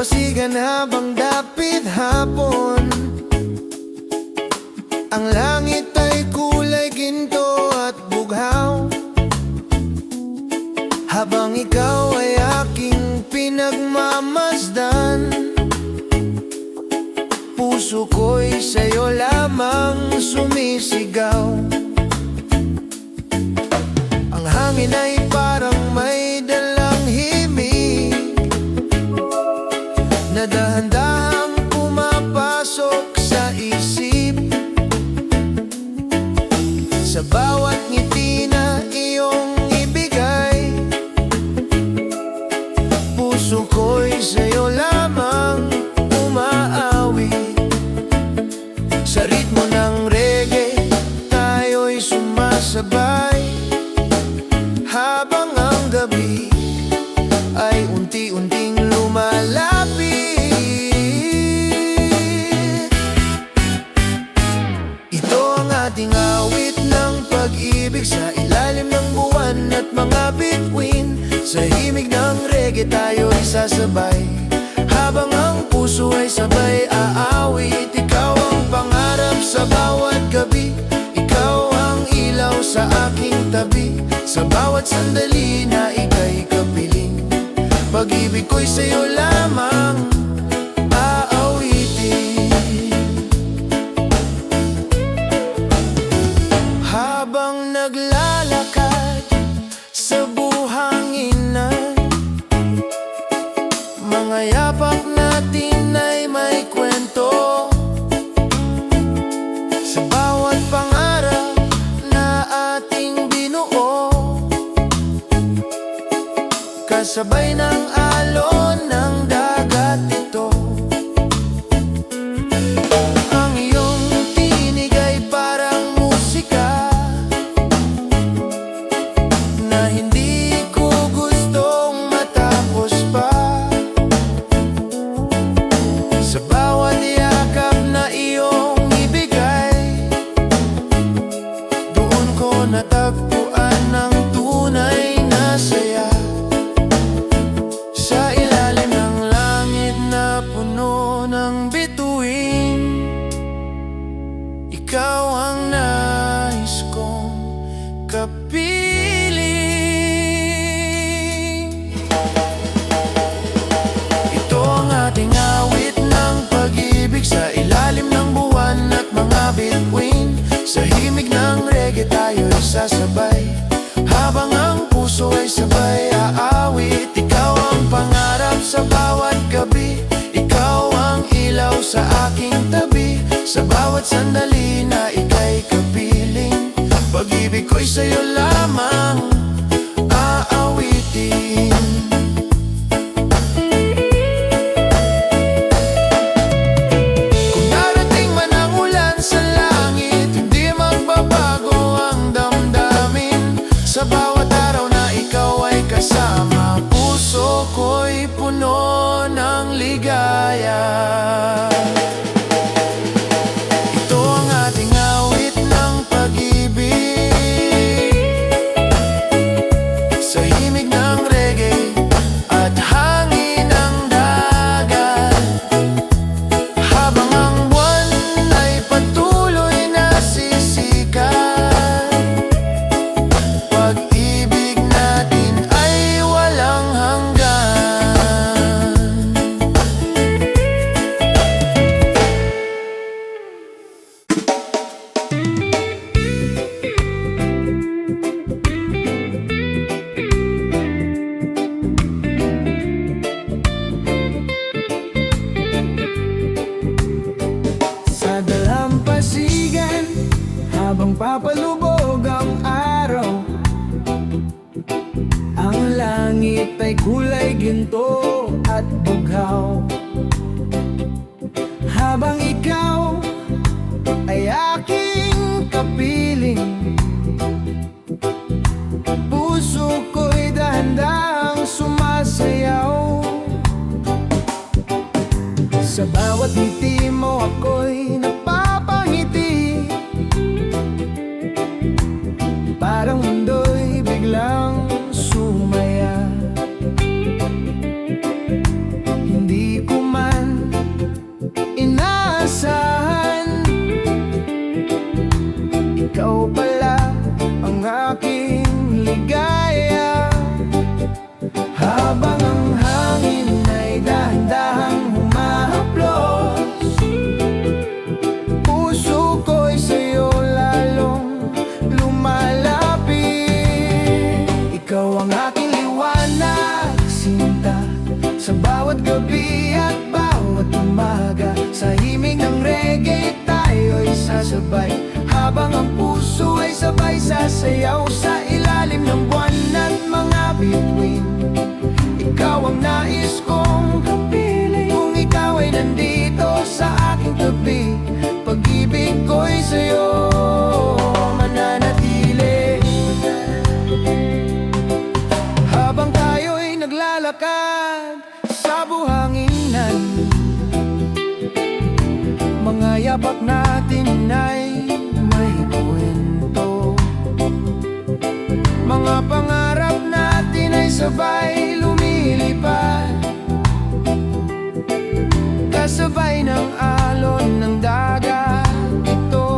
dalampasigan habang dapit hapon. Ang langit ay kulay ginto at bughaw, habang ikaw ay aking pinagmamasdan. Puso ko'y sa'yo lamang sumisigaw. Ang hangin ay parang may dalang himig na dahan-dahang pumapasok sa isip. Sa bawat ngiti na iyong ibigay, puso ko'y sa'yo lamang umaawi. Sa ritmo ng reggae, tayo'y sumasabay, habang ang gabi ay unti-unting lumalapit. Ito ang ating awit ng pag-ibig, sa ilalim ng buwan at mga bituin. Sa himig ng reggae tayo'y sasabay, habang ang puso ay sabay aawit. Ikaw ang pangarap sa bawat gabi, ikaw ang ilaw sa aking tabi. Sa bawat sandali na ika'y kapiling, pag-ibig ko'y sa'yo lamang aawitin. Habang naglalakad sa buhanginan, mga yapak natin ay may kwento. Sa bawat pangarap na ating binuo, kasabay ng alon ng dagat ito. Ang iyong tinig ay parang musika na hindi ko gustong matapos pa. Sa bawat yakap na iyong ibigay, doon ko natagpuan ang tunay na saya. Sa ilalim ng langit na puno ng bituin, ikaw ang nais kong kapiling. Ito ang ating awit ng pag-ibig, sa ilalim ng buwan at mga bituin. Sa himig ng reggae tayo'y sasabay, habang ang puso ay sabay aawit. Ikaw ang pangarap sa bawat gabi, ikaw ang ilaw sa aking tabi. Sa bawat sandali na ika'y kapiling, pag-ibig ko'y sa'yo lamang aawitin. Kung darating man ang ulan sa langit, hindi magbabago ang damdamin. Sa bawat araw na ikaw ay kasama, puso ko'y puno ng ligaya. Ito ang ating awit ng pag-ibig, sa himig ng reggae at hangin ng dagat. Habang ang buwan ay patuloy na sisikat, pag-ibig natin ay walang hanggan. Sa dalampasigan, habang papalubog ang araw, ang langit ay kulay ginto at bughaw, habang ikaw ay aking kapiling. Puso ko'y dahan-dahang sumasayaw. Sa bawat ngiti mo ako'y napapangiti, parang mundo'y biglang sumaya. Hindi ko gabi at bawat umaga, sa himig ng reggae tayo'y sasabay, habang ang puso ay sabay sasayaw sa ilalim ng buwan at mga bituin. Ikaw ang nais kong kapiling, kung ikaw ay nandito sa aking tabi, pag-ibig ko'y sa'yo mananatili. Habang tayo'y naglalakad sa buhanginan, mga yapak natin ay may kwento, mga pangarap natin ay sabay lumilipad, kasabay ng alon ng dagat ito.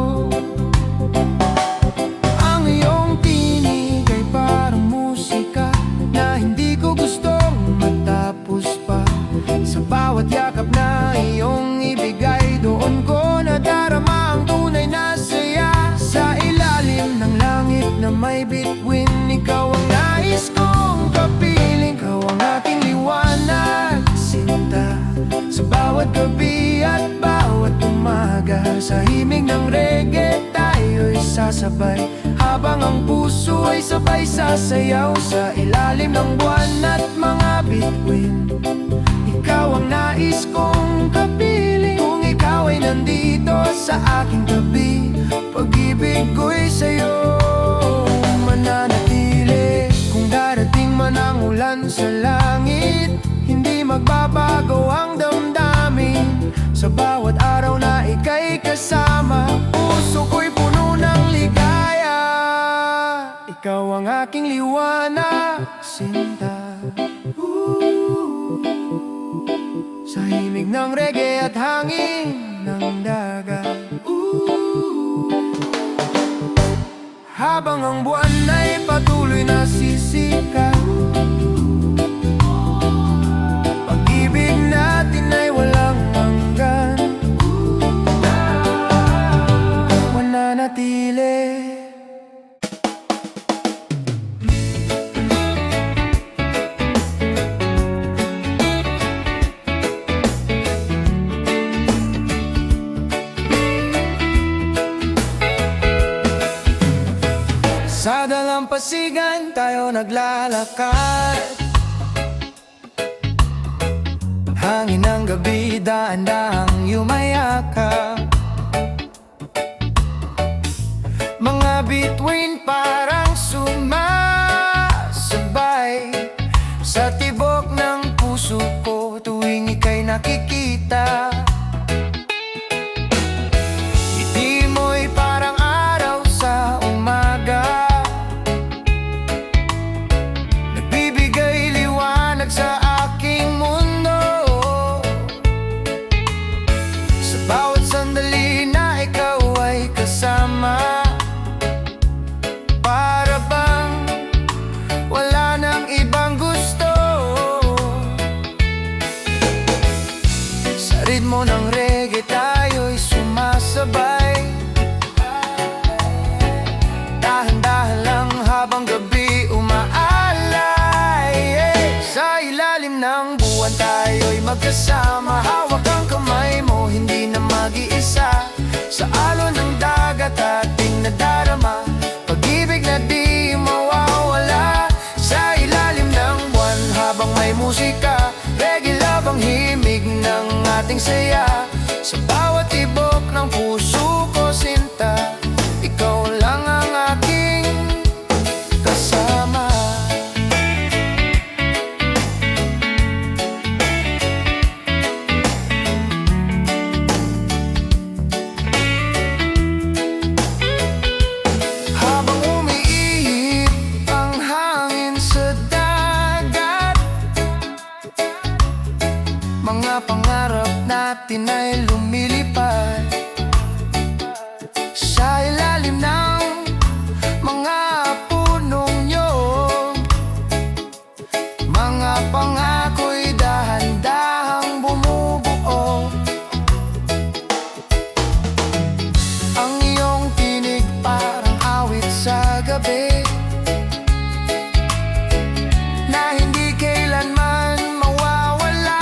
Ang iyong tinig ay parang musika na hindi ko gustong matapos pa. Sa bawat yakap na iyong ibigay, doon ko nadarama ang tunay na saya. Sa ilalim ng langit na may bituin, ikaw ang nais kong kapiling, ikaw ang aking liwanag, sinta. Sa bawat gabi at bawat umaga, sa himig ng reggae tayo'y sasabay, habang ang puso ay sabay sasayaw sa ilalim ng buwan at mga bituin. Ikaw ang nais kong kapiling, kung ikaw ay nandito sa aking tabi, pag-ibig ko'y sa'yo mananatili. Kung darating man ang ulan sa langit, hindi magbabago ang damdamin. Sa bawat araw na ika'y kasama, puso ko'y puno ng ligaya. Ikaw ang aking liwanag, sinta. Sa himig ng reggae at hangin ng dagat, habang ang buwan ay patuloy na sisikat, pag-ibig natin ay walang hanggan, mananatili. Sa dalampasigan tayo naglalakad, hangin ng gabi daan-daang yumayakap, mga bituin parang sumasabay sa tibok ng puso ko tuwing ika'y nakikita. Ngiti mo'y parang araw sa umaga, nagbibigay liwanag sa aking mundo. Sa bawat sandali na ikaw ay kasama, para bang wala nang ibang gusto. Sa ritmo ng reggae tayo'y sumasabay, dahan-dahan lang habang gabi umaalay. Sa ilalim ng buwan tayo'y magkasama, hawak ang kamay mo, hindi na mag-iisa. Sa alon ng dagat ating nadarama, pag-ibig na di mawawala. Sa ilalim ng buwan habang may musika, reggae love ang himig ng ating saya. Sa bawat tibok ng puso ko, sinta, ikaw lang ang aking kasama. Habang umiihip ang hangin sa dagat, mga pangarap natin ay lumilipad. Sa ilalim ng mga punong nyog, mga pangako'y dahan-dahang bumubuo. Ang iyong tinig parang awit sa gabi, na hindi kailanman mawawala.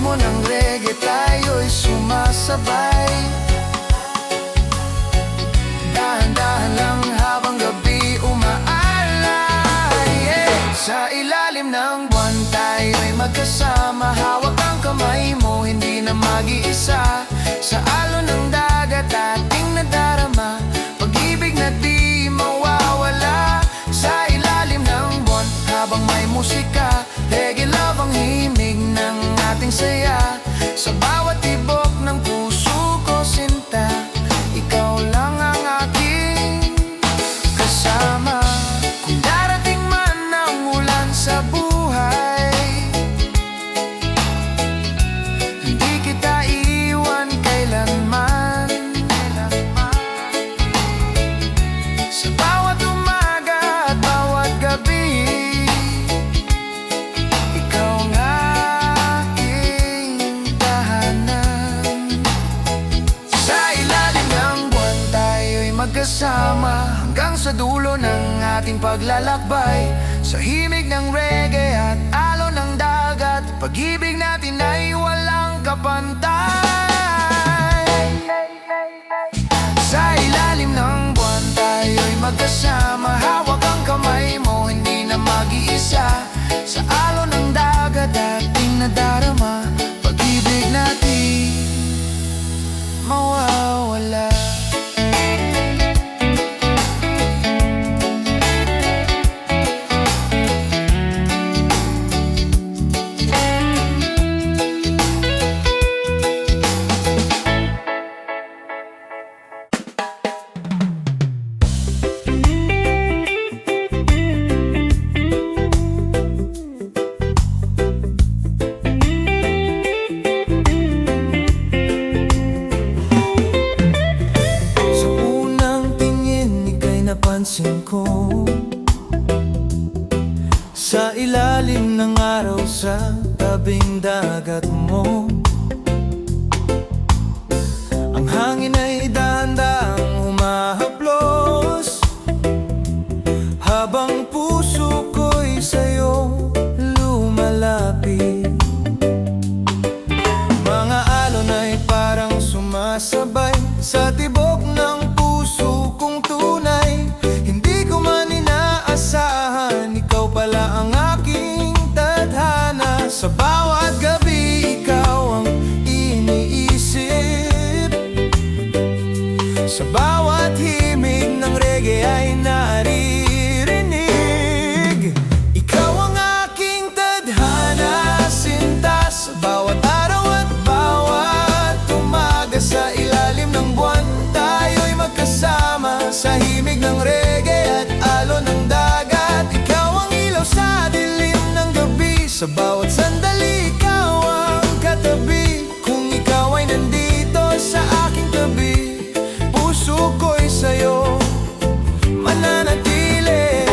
ritmo ng reggae tayo'y sumasabay. Dahan-dahan lang habang gabi umaalay, Sa ilalim ng buwan tayo'y magkasama. Hawak ang kamay mo, hindi na mag-iisa. Sa alon ng dagat ating nadarama, pag-ibig na di mawawala. Sa ilalim ng buwan habang may musika, reggae love ang himig ng ating saya. Sa bawat tibok ng puso ko sinta, ikaw lang ang aking kasama. Kung darating man ang ulan sa buhay, hindi kita iwan kailanman. Sa bawat umaga at bawat gabi, ikaw ang aking tahanan. Sa ilalim ng buwan tayo'y magkasama hanggang sa dulo ng ating paglalakbay. Sa himig ng reggae at alon ng dagat, pag-ibig natin ay walang kapantay. Sa ilalim ng buwan tayo'y magkasama. Hawak ang kamay mo, hindi na mag-iisa. Sa alon ng dagat ating nadarama, pag-ibig natin mawawala. Napansin ko sa ilalim ng araw sa tabing dagat mo, ang hangin ay dahan-dahang humahaplos habang puso ko'y sa'yo lumalapit. Mga alon ay parang sumasabay sa tibok ng puso kong tunay. Hindi ko man inaasahan, ikaw pala ang aking tadhana. Sa bawat gabi, ikaw ang iniisip. Sa bawat himig ng reggae ay naririnig. Ikaw ang aking tadhana, sinta. Sa bawat araw at bawat umaga, sa ilalim ng buwan tayo'y magkasama. Sa himig ng reggae at alon ng dagat, ikaw ang ilaw sa dilim ng gabi. Sa bawat sandali, ikaw ang katabi. Kung ikaw ay nandito sa aking tabi, puso ko'y sa'yo mananatili.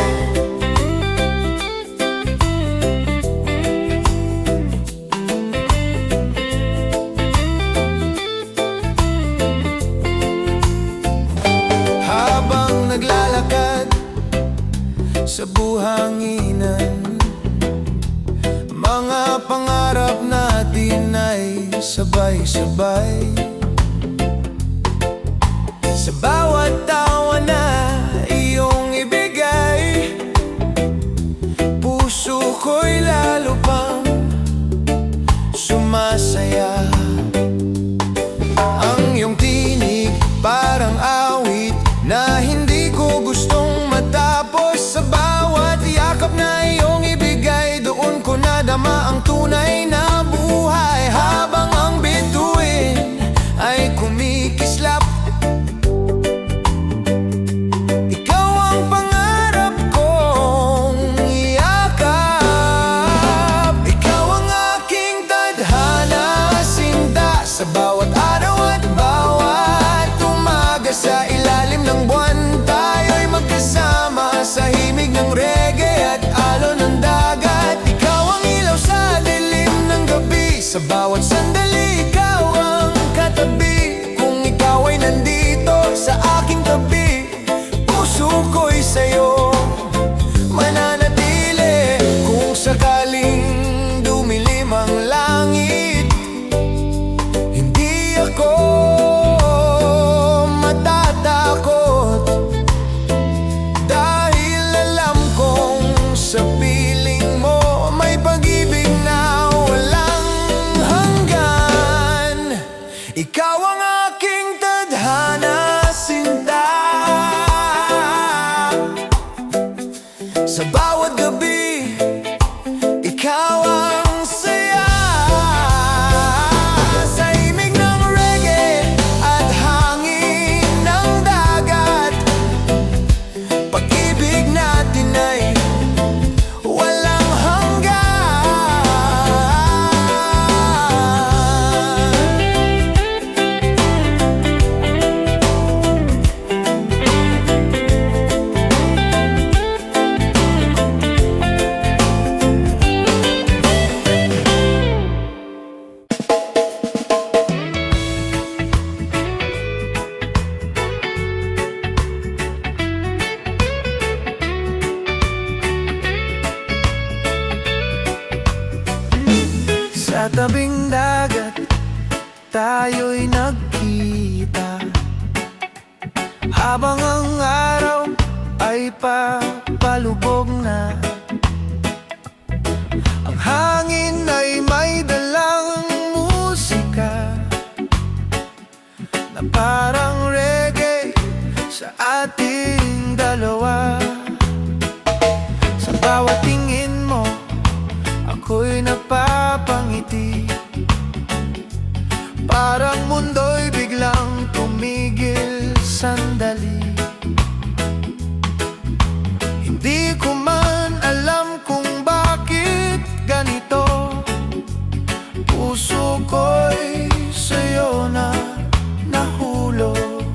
Habang naglalakad sa buhanginan, mga pangarap natin ay sabay-sabay. Sa bawat tawa na iyong ibigay, puso ko'y lalo pang sumasaya. Ang iyong tinig parang awit na hindi ko gustong matapos. Sa bawat yakap na iyong ibigay, doon ko nadama ang tunay na buhay. Habang ang bituin ay kumikislap, ikaw ang pangarap kong iyakap. Ikaw ang aking tadhana, sinta. Sa bawat araw at bawat umaga, sa ilalim ng buwan tayo'y magkasama. Sa himig ng reggae at alon ng dagat, ikaw ang ilaw sa dilim ng gabi. Sa bawat sandali, ikaw ang katabi. Kung ikaw ay nandito sa aking tabi, puso ko'y sa'yo mananatili. Kung sakaling dumilim ang langit, Sa tabing dagat tayo'y nagkita, habang ang araw ay papalubog na. Ang hangin ay may dalang musika na parang reggae sa ating dalawa. Sa bawat tingin mo, ako'y napapangiti, parang mundo'y biglang tumigil sandali. Hindi ko man alam kung bakit ganito, puso ko'y sa'yo na nahulog.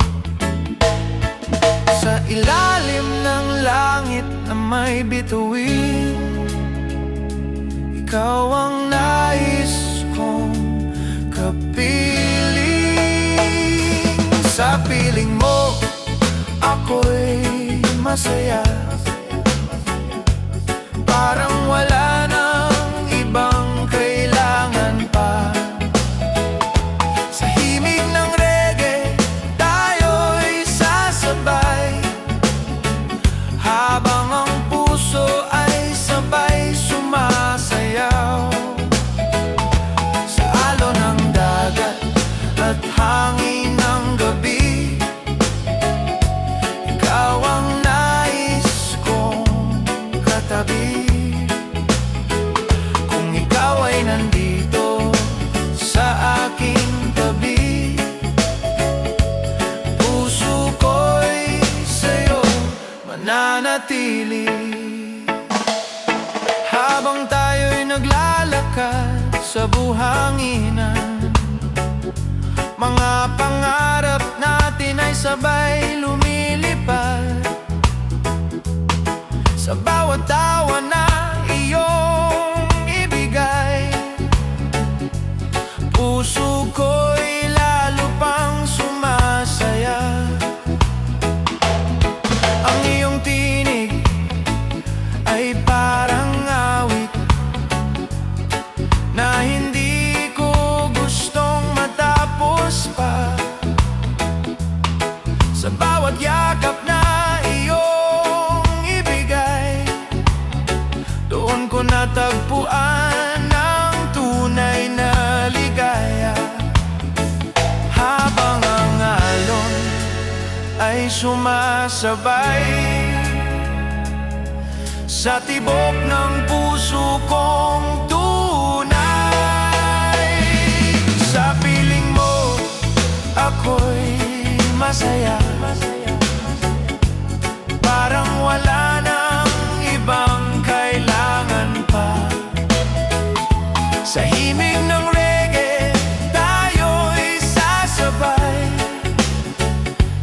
Sa ilalim ng langit na may bituin, ikaw ang nais kong kapiling. Sa piling mo, ako'y masaya, parang wala nang ibang kailangan pa. Sa himig ng reggae, tayo'y sasabay, habang ang puso ay sabay sumasayaw. Sa alon ng dagat at hangin ng gabi, ikaw ang nais kong katabi. Kung ikaw ay nandito sa aking tabi, puso ko'y sa'yo mananatili. Habang tayo'y naglalakad sa buhanginan, mga pangarap natin ay sabay lumilipad. Sa bawat tawa na iyong ibigay, puso ko'y lalo pang sumasaya. Ang iyong tinig ay parang awit na hindi ko gustong matapos pa. Sa bawat yakap na iyong ibigay, doon ko natagpuan ang tunay na ligaya. Habang ang alon ay sumasabay sa tibok ng puso kong tunay. Sa piling mo, ako'y masaya, parang wala nang ibang kailangan pa. Sa himig ng reggae, tayo'y sasabay,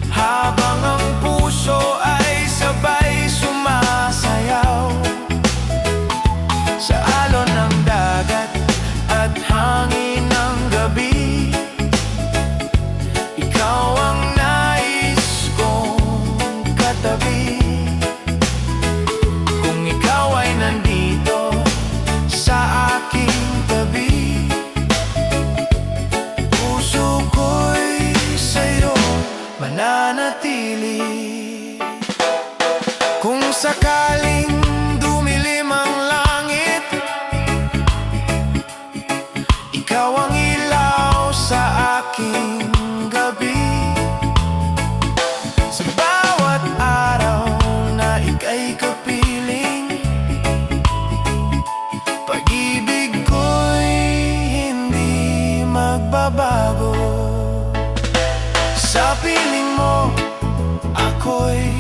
habang ang puso ay sabay sumasayaw. Sa alon ng dagat at hangin ng gabi, ikaw ang nais kong katabi. Kung ikaw ay nandito sa aking tabi, puso ko'y sa'yo mananatili. Kung sakaling dumilim ang langit, ikaw ang ilaw sa aking gabi. Sa bawat araw na ika'y kapiling, pag-ibig ko'y hindi magbabago. Sa piling mo, ako'y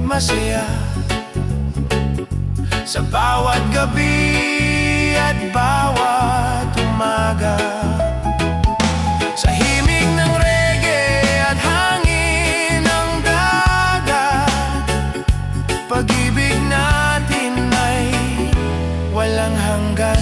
masaya, sa bawat gabi at bawat umaga. Sa himig ng reggae at hangin ng dagat, pag-ibig natin ay walang hanggan.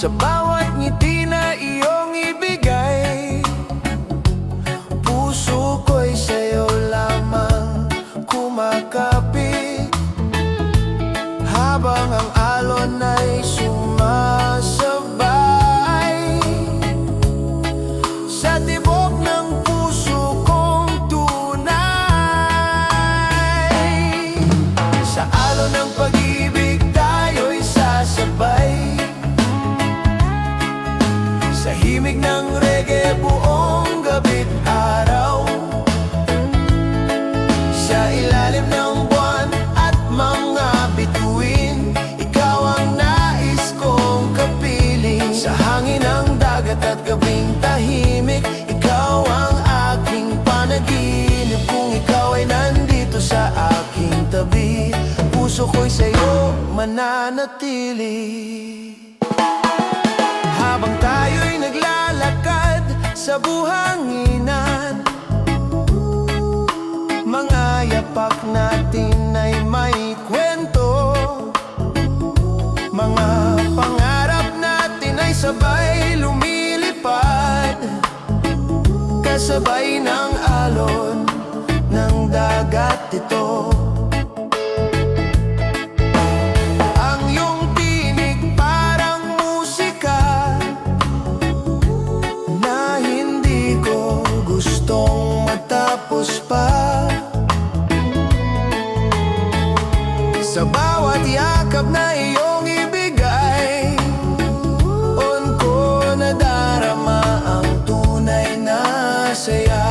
Sa bawat ngiti na iyong ibigay, puso ko'y sa'yo lamang kumakapit, habang ang alon ay sumasabay sa tibok ng puso kong tunay. Sa alon ng pag-ibig tayo'y sasabay, sa himig ng reggae buong gabi't araw, sa ilalim ng buwan at mga bituin, ikaw ang nais kong kapiling. Sa hangin ng dagat at gabing tahimik, ikaw ang aking panaginip. Kung ikaw ay nandito sa aking tabi, puso ko'y sa'yo mananatili. Habang tayo'y naglalakad sa buhanginan, mga yapak natin ay may kwento, mga pangarap natin ay sabay lumilipad, kasabay ng alon ng dagat ito. Ang iyong tinig parang musika na hindi ko gustong matapos pa. Sa bawat yakap na iyong ibigay, on ko nadarama ang tunay na saya.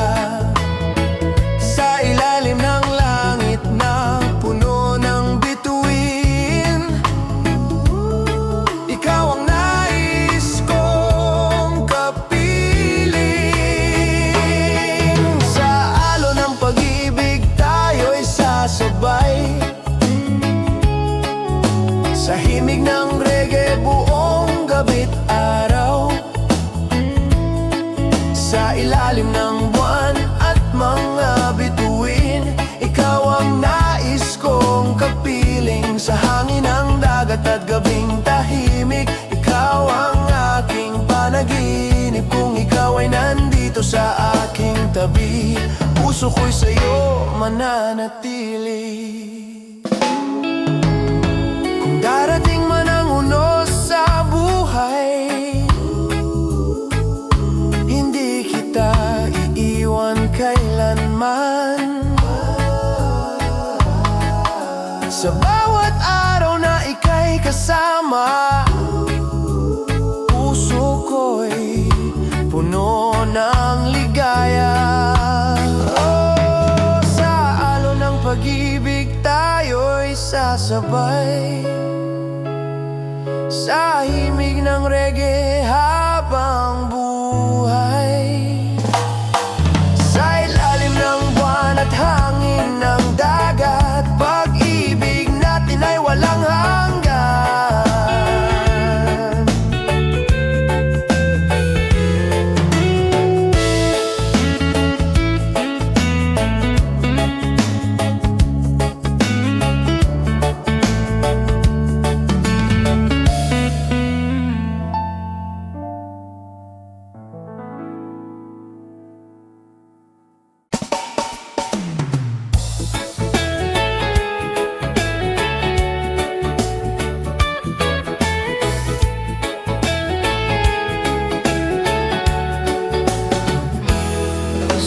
Sa ilalim ng langit na puno ng bituin, ikaw ang nais kong kapiling. Sa alon ng pag-ibig tayo'y sasabay, sa himig ng reggae buong gabi't araw, sa ilalim ng buwan at mga bituin, ikaw ang nais kong kapiling. Sa hangin ng dagat at gabing tahimik, ikaw ang aking panaginip. Kung ikaw ay nandito sa aking tabi, puso ko'y sa'yo mananatili. Darating man ang unos sa buhay, hindi kita iiwan kailanman. Sa bawat araw na ika'y kasama, puso ko'y puno ng ligaya. Oh, sa alon ng pag-ibig tayo'y sasabay, sa himig ng reggae habang buhay, sa ilalim ng buwan at hangin ng dagat, pag-ibig natin ay walang hanggan.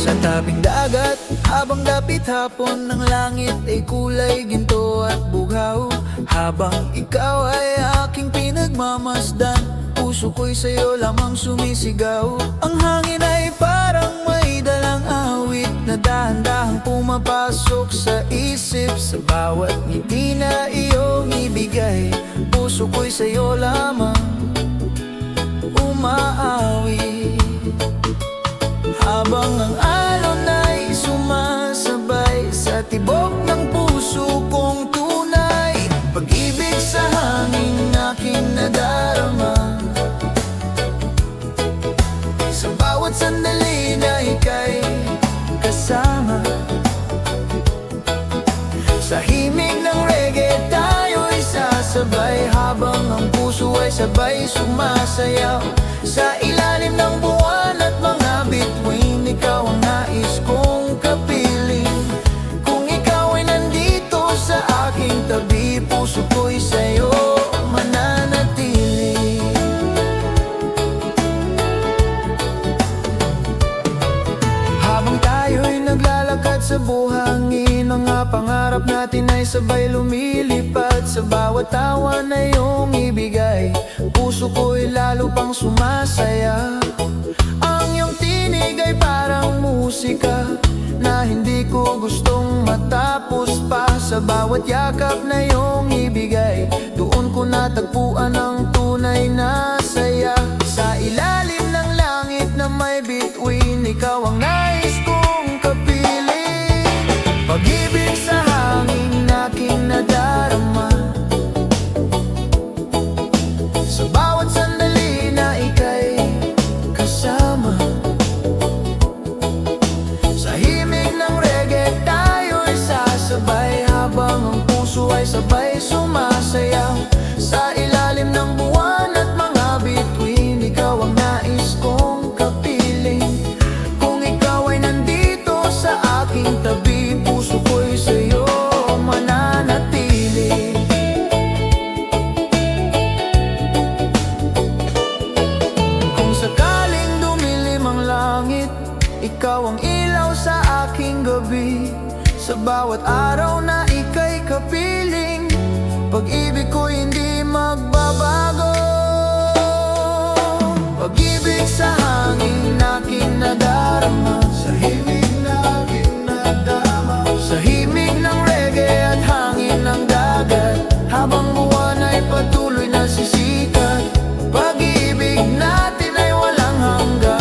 Sa tabing dagat, habang dapit hapon, ng langit ay kulay ginto at bughaw. Habang ikaw ay aking pinagmamasdan, puso ko'y sa'yo lamang sumisigaw. Ang hangin ay parang may dalang awit na dahan-dahang pumapasok sa isip. Sa bawat ngiti na iyong ibigay, puso ko'y sa'yo lamang umaawi. Habang ang alon ay sumasabay sa tibok ng puso kong tunay, pag-ibig sa hangin aking nadarama. Sa bawat sandali na ika'y kasama, sa himig ng reggae tayo'y sasabay, habang ang puso puso ay sabay sumasayaw. Sa ilalim ng buwan at mga bituin, ikaw ang nais kong kapiling. Kung ikaw ay nandito sa aking tabi, puso ko'y sa'yo mananatili. Habang tayo'y naglalakad sa buhangin, mga pangarap natin ay sabay lumilipad. Sa bawat tawa na iyong ibigay, puso ko'y lalo pang sumasaya. Ang iyong tinig ay parang musika na hindi ko gustong matapos pa. Sa bawat yakap na iyong ibigay, doon ko natagpuan ang tunay na saya. Sa ilalim ng langit na may bituin, ikaw ang nais kong kapiling. Pag-ibig sa hangin aking nadarama, sa bawat sandali na ika'y kasama. Sa himig ng reggae tayo'y sasabay, habang ang puso ay sabay sumasayaw. Sa ilalim ng buwan at mga bituin, ikaw ang nais kong kapiling. Kung ikaw ay nandito sa aking tabi, puso ko'y sa'yo mananatili. Kung sakaling dumilim ang langit, ikaw ang ilaw sa aking gabi. Sa bawat araw na ika'y kapiling, pag-ibig ko hindi magbabago. Pag-ibig sa hangin aking nadarama, sa himig na aking nadama. Sa himig ng reggae at hangin ng dagat, habang buwan ay patuloy na sisikat, pag-ibig natin ay walang hanggan.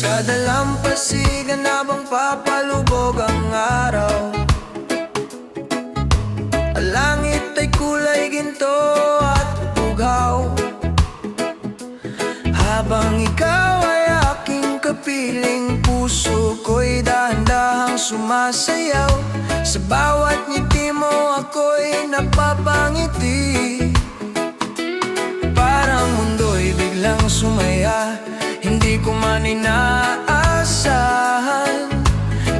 Sa dalampasigan habang papalubog ang araw, ang langit ay kulay ginto at bughaw. Habang ikaw ay aking kapiling, puso ko'y dahan-dahang sumasayaw. Sa bawat ngiti mo ako'y napapangiti, parang mundo'y biglang sumaya. Hindi ko man inaasahan,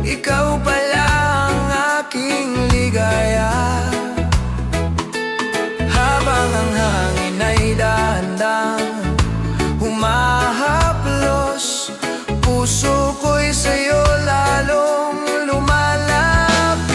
ikaw pala ang aking ligaya. Habang ang hangin ay dahan-dahang humahaplos, puso ko'y sa'yo lalong lumalapit.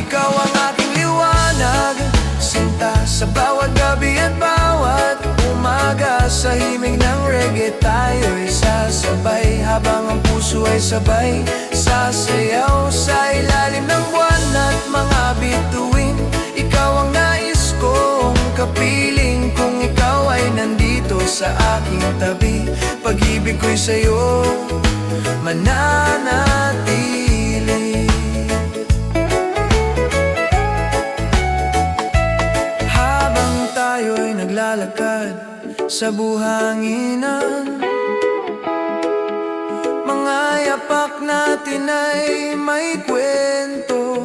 Ikaw ang aking liwanag, sinta sa bawat gabi at bawat umaga. Sa himig ng reggae tayo'y sasabay, habang ang puso ay sabay sasayaw. Sa ilalim ng buwan at mga bituin, ikaw ang nais kong kapiling. Kung ikaw ay nandito sa aking tabi, pag-ibig ko'y sa'yo mananatili. Habang tayo'y naglalakad sa buhanginan, mga yapak natin ay may kwento.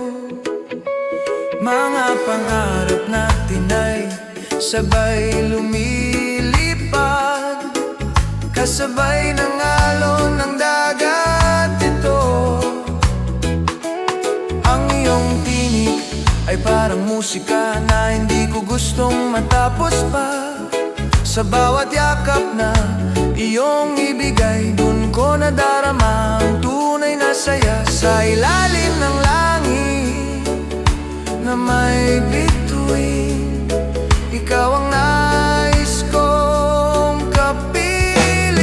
Mga pangarap natin ay sabay lumilipad, kasabay ng alon ng dagat ito. Ang iyong tinig ay parang musika na hindi ko gustong matapos pa. Sa bawat yakap na iyong ibigay, dun ko nadarama ang tunay na saya. Sa ilalim ng langit na may bituin, ikaw ang nais kong kapiling.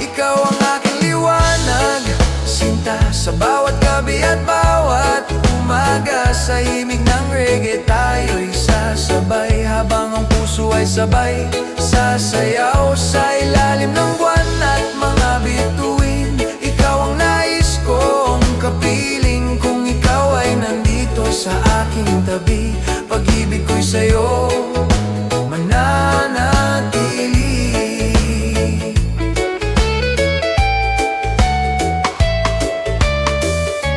Ikaw ang aking liwanag, sinta sa bawat gabi at bawat umaga. Sa himig ng reggae tayo'y sasabay, habang ang puso ay sabay sasayaw. Sa ilalim ng buwan at mga bituin, ikaw ang nais kong kapiling. Kung ikaw ay nandito sa aking tabi, pag-ibig ko'y sa'yo mananatili.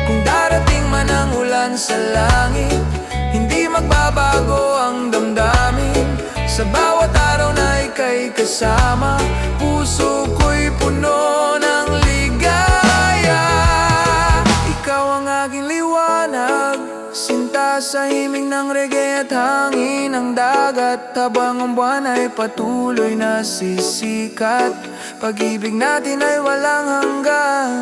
Kung darating man ang ulan sa langit, hindi magbabago ang damdamin. Sa bawat araw na ika'y kasama, puso ko'y puno ng ligaya. Ikaw ang aking liwanag, sinta sa himig ng reggae at hangin ng dagat. Habang ang buwan ay patuloy na sisikat, pag-ibig natin ay walang hanggan.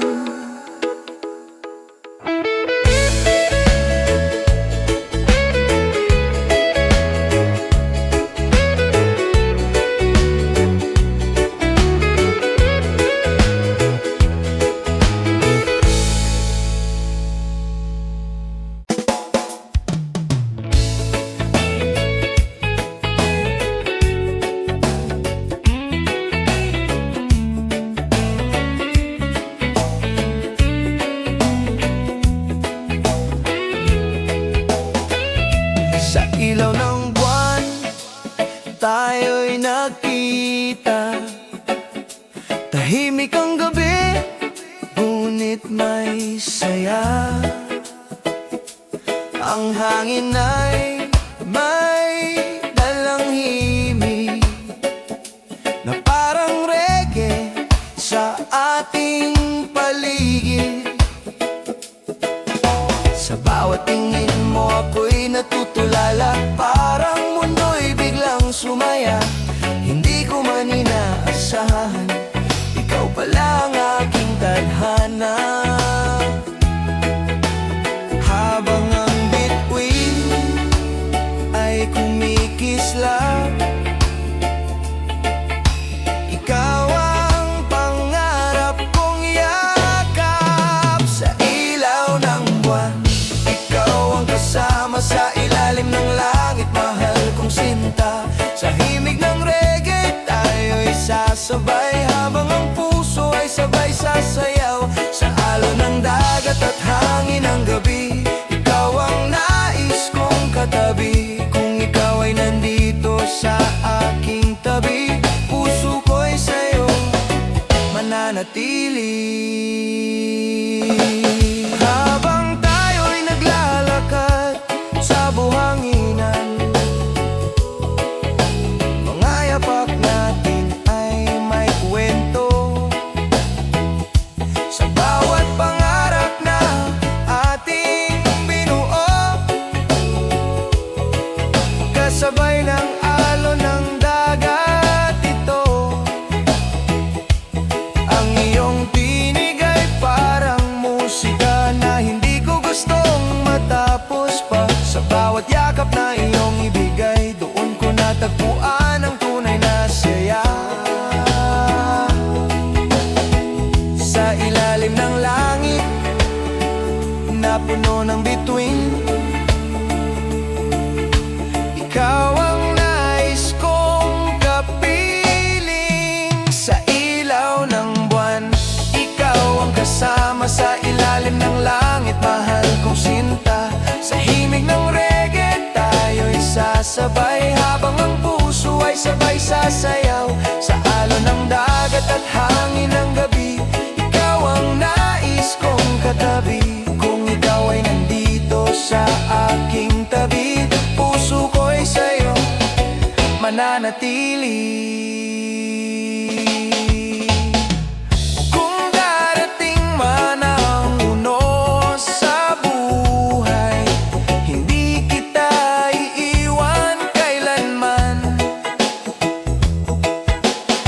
Sa ilaw ng buwan, tayo'y nagkita. Tahimik ang gabi, ngunit may saya. Ang hangin ay may dalang himig na parang reggae sa ating paligid. Sa bawat tingin mo ako'y natutulala, parang mundo'y biglang sumaya. Hindi ko man inaasahan, ikaw pala ang aking tadhana. Habang ang bituin ay kumikislap, ikaw ang pangarap kong yakap. Sa ilaw ng buwan, kasama sa ilalim ng langit, mahal kong sinta. Sa himig ng reggae tayo'y sasabay, habang ang puso ay sabay sasayaw. Sa alon ng dagat at hangin ng gabi, ikaw ang nais kong katabi. Kung ikaw ay nandito sa aking tabi, puso ko'y sa'yo mananatili. Habang tayo'y naglalakad sa buhanginan, mga yapak natin ay may kwento. Sa bawat pangarap na ating binuo, kasabay ng alon ng dagat ito. Ang iyong tinig ay parang musika na hindi ko gustong matapos pa. Sa bawat yakap na iyong ibigay, doon ko natagpuan ang tunay na saya. Sa ilalim ng langit na puno ng bituin, ikaw ang nais kong kapiling. Sa ilaw ng buwan, ikaw ang kasama sa ilalim ng langit, mahal kong sinta. Sa himig ng reggae tayo'y sasabay, habang ang puso ay sabay sasayaw. Sa alon ng dagat at hangin ng gabi, ikaw ang nais kong katabi. Kung ikaw ay nandito sa aking tabi, puso ko'y sa'yo mananatili. Kung darating man ang unos sa buhay, hindi kita iiwan kailanman.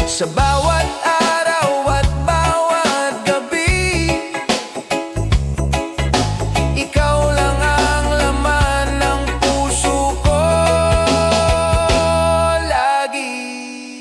Sa bawat araw at bawat gabi, ikaw lang ang laman ng puso ko lagi.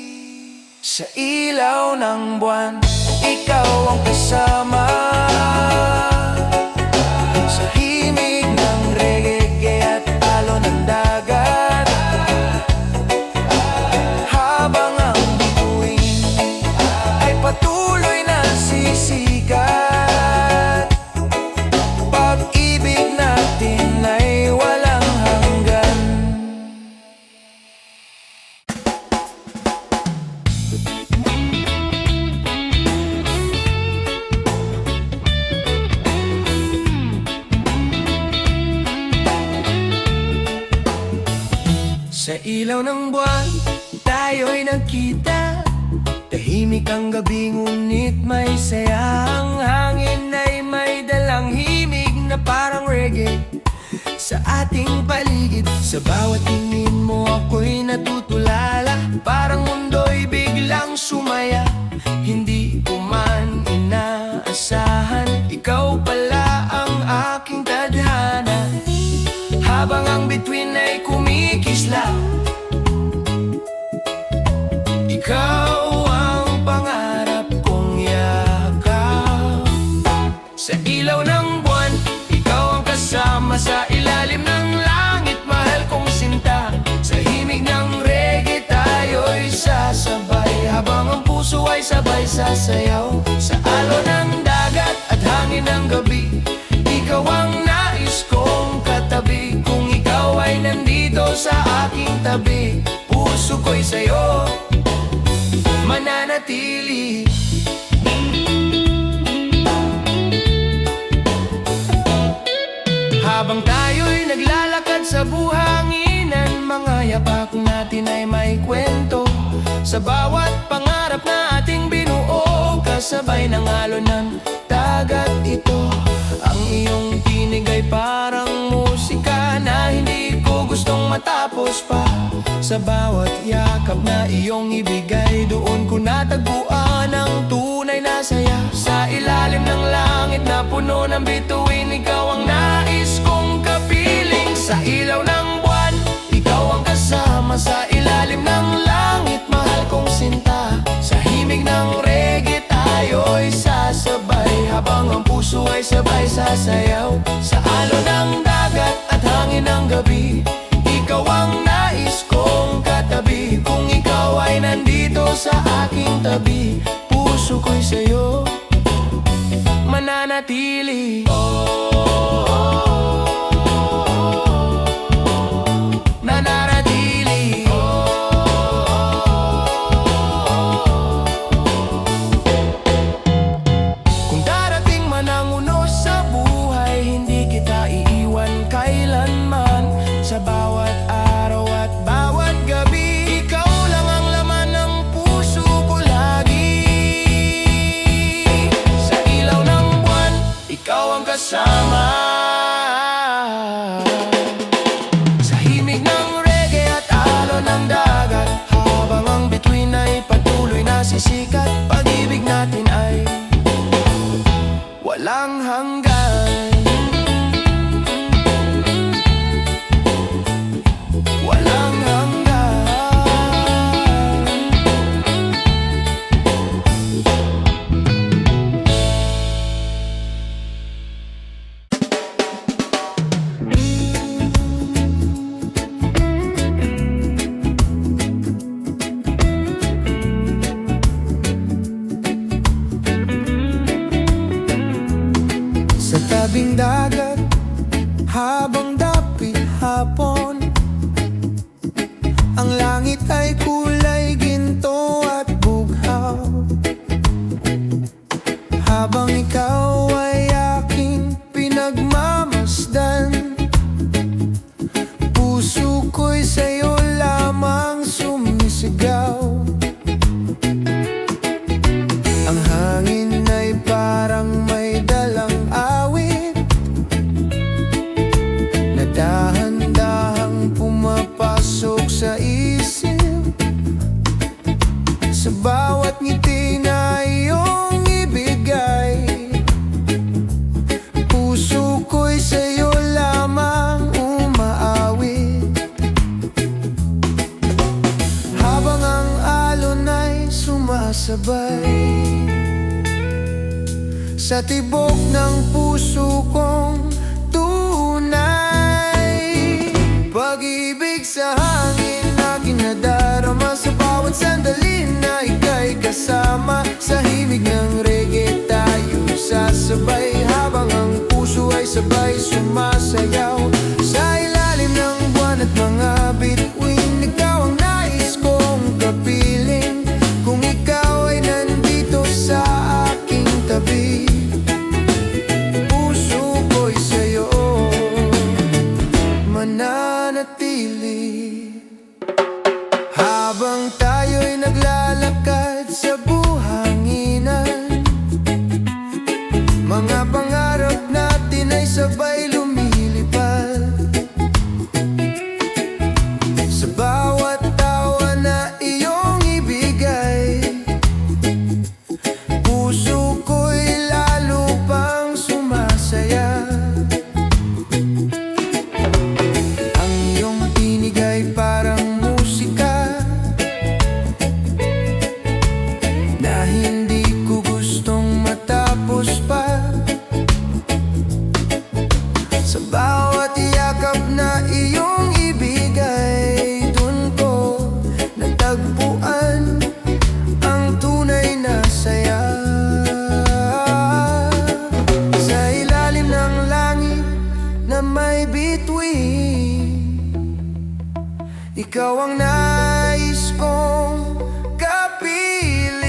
ilaw ng buwan, tayo'y nagkita. Tahimik ang gabi ngunit may saya. Ang hangin ay may dalang himig na parang reggae sa ating paligid. Sa bawat tingin mo ako'y natutulala, parang mundo'y biglang sumaya. Hindi ko man inaasahan, ikaw pala ang aking tadhana. Habang ang bituin ay kumikislap, ikaw ang pangarap kong yakap. Sa ilaw ng buwan, ikaw ang kasama. Sa ilalim ng langit, mahal kong sinta. Sa himig ng reggae, tayo'y sasabay. Habang ang puso ay sabay sasayaw. Sa alon ng dagat at hangin ng gabi, ikaw ang nais kong katabi. Kung ikaw ay nandito sa aking tabi, puso ko'y sa'yo mananatili. Habang tayo'y naglalakad sa buhanginan, mga yapak natin ay may kwento. Sa bawat pangarap na ating binuo, kasabay ng alon ng dagat ito. Ang iyong tinig ay parang musika na hindi ko gustong matapos pa. Sa bawat yakap na iyong ibigay, doon ko natagpuan ang tunay na saya. Sa ilalim ng langit na puno ng bituin, ikaw ang nais kong kapiling. Sa ilaw ng buwan, ikaw ang kasama. Sa ilalim ng langit, mahal kong sinta. Sa himig ng reggae, tayo'y sasabay. Habang ang puso ay sabay sasayaw. Sa alon ng dagat at hangin ng gabi, ikaw ang nais kong katabi. Kung ikaw ay nandito sa aking tabi, puso ko'y sa'yo mananatili. Nananatili. Kung darating man ang unos sa buhay, hindi kita iiwan kailanman. Sa bawat araw at bawat gabi, ikaw lang ang laman ng puso ko lagi. Sa ilaw ng buwan, ikaw ang kasama. Sa himig ng reggae at alon ng dagat, habang ang bituin ay patuloy na sisikat, pag-ibig natin ay walang hanggan. Walang hanggan. Sa tabing dagat, habang dapit hapon, ang langit ay kulay ginto at bughaw. Habang ikaw ay aking pinagmamasdan, puso ko'y sa'yo lamang sumisigaw. Ang hangin ay parang may dalang awit na dahan-dahang pumapasok sa isip. Sa bawat ngiti na iyong ibigay, puso ko'y sa'yo lamang umaawit. Habang ang alon ay sumasabay sa tibok ng puso kong tunay. Pag-ibig sa hangin na kinadarama, sa bawat sandali na ika'y kasama. Sa himig ng reggae, tayo sasabay. Habang ang puso ay sabay sumasayaw. Sa ilalim ng buwan at mga bituin, ikaw ang nais kong kapiling. Kung ikaw ay nandito sa aking tabi, puso ko'y sa'yo mananatili. ay sabay lumilipad. Sa bawat tawa na iyong ibigay, puso ko'y lalo pang sumasaya. Ang iyong tinig ay parang musika na hindi ko gustong matapos pa. Sa bawat yakap na iyong ibigay, dun ko natagpuan ang tunay na saya. Sa ilalim ng langit na may bituin, ikaw ang nais kong kapiling.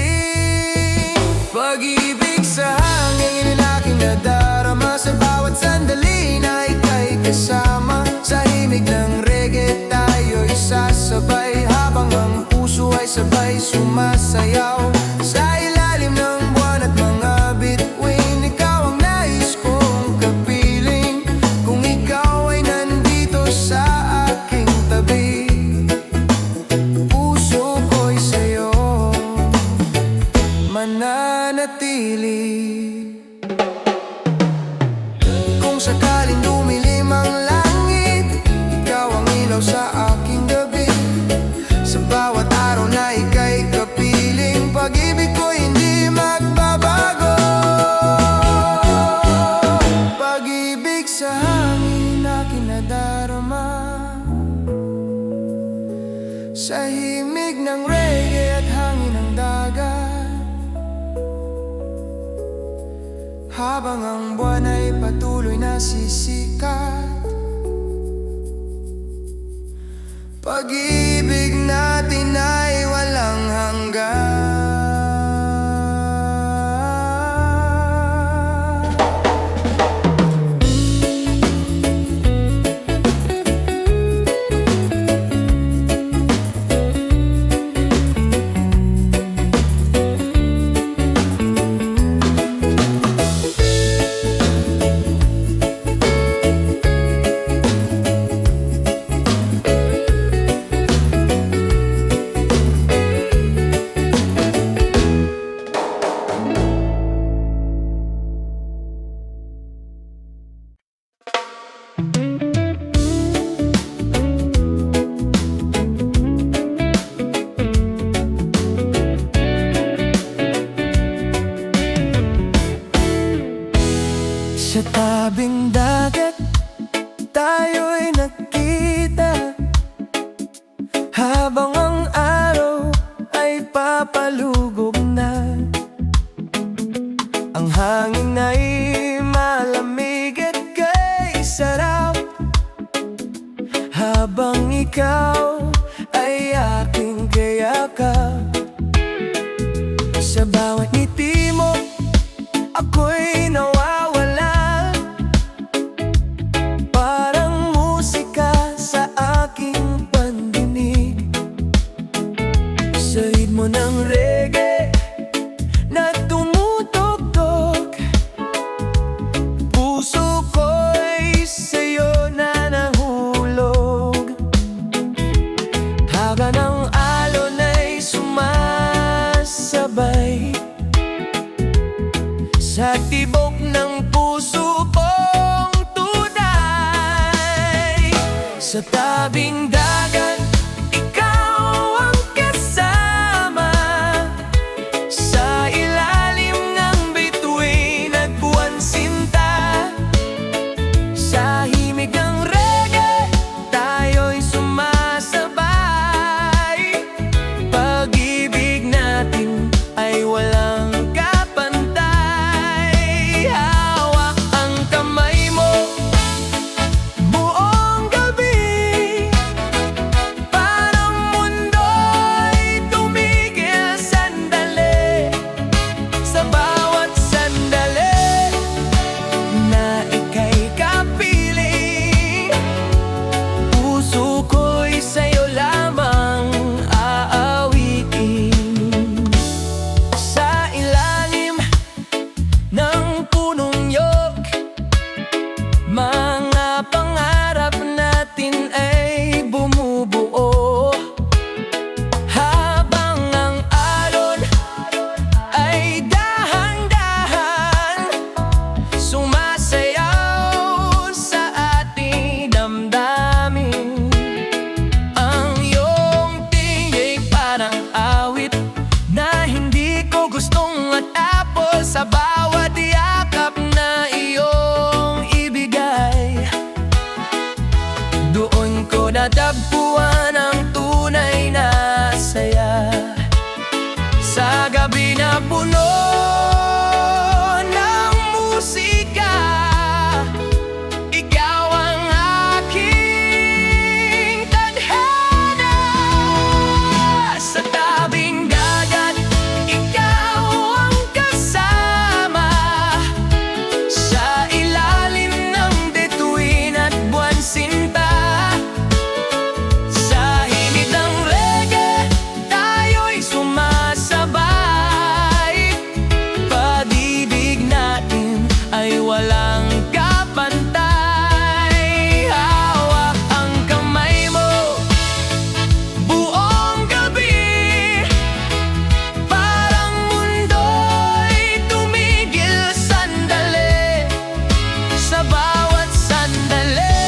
Pag-ibig sa hangin na aking nadarama, sa bawat sandali na ika'y kasama. Sa himig ng reggae tayo'y sasabay, habang ang puso ay sabay sumasayaw. Sa ilalim ng buwan at mga bituin, ikaw ang nais kong kapiling. Kung ikaw ay nandito sa aking tabi, puso ko'y sa'yo mananatili. Kung sakaling dumilim ang langit, ikaw ang ilaw sa aking gabi. Sa bawat araw na ika'y kapiling, pag-ibig ko hindi magbabago. Pag-ibig sa hangin aking nadarama, sa himig ng reggae at hangin ng dagat, habang ang buwan ay patuloy na sisikat. Pag-ibig natin ay walang hanggan. Sa tabing dagat tayo'y nagkita, habang ang araw ay papalugog na. Ang hangin ay malamig at kay sarap, habang ikaw ay aking kayakap. Sa bawat ngiti mo ako'y nawawala, parang musika sa aking pandinig. Sa ritmo ng reggae na tumutugtog, puso ko'y sa'yo na nahulog. Haga ng alon ay sumasabay sa tibok ng puso kong tunay. Sa tabing dagat, ikaw ang kasama. Sa ilalim ng bituin at buwan sinta, sa himig ng reggae tayo'y sumasabay. Pag-ibig natin ay walang kapantay. Hawak ang kamay mo buong gabi, Natagpuan ang tunay na saya sa gabi na puno ng musika. Ikaw ang aking tadhana. Sa tabing dagat, ikaw ang kasama. Sa ilalim ng bituin at buwan sinta. Sa himig ng reggae, tayo'y sumasabay. Pag-ibig natin ay walang kapantay. Hawak ang kamay mo buong gabi. Parang mundo'y tumigil sandali. Sa bawat sandali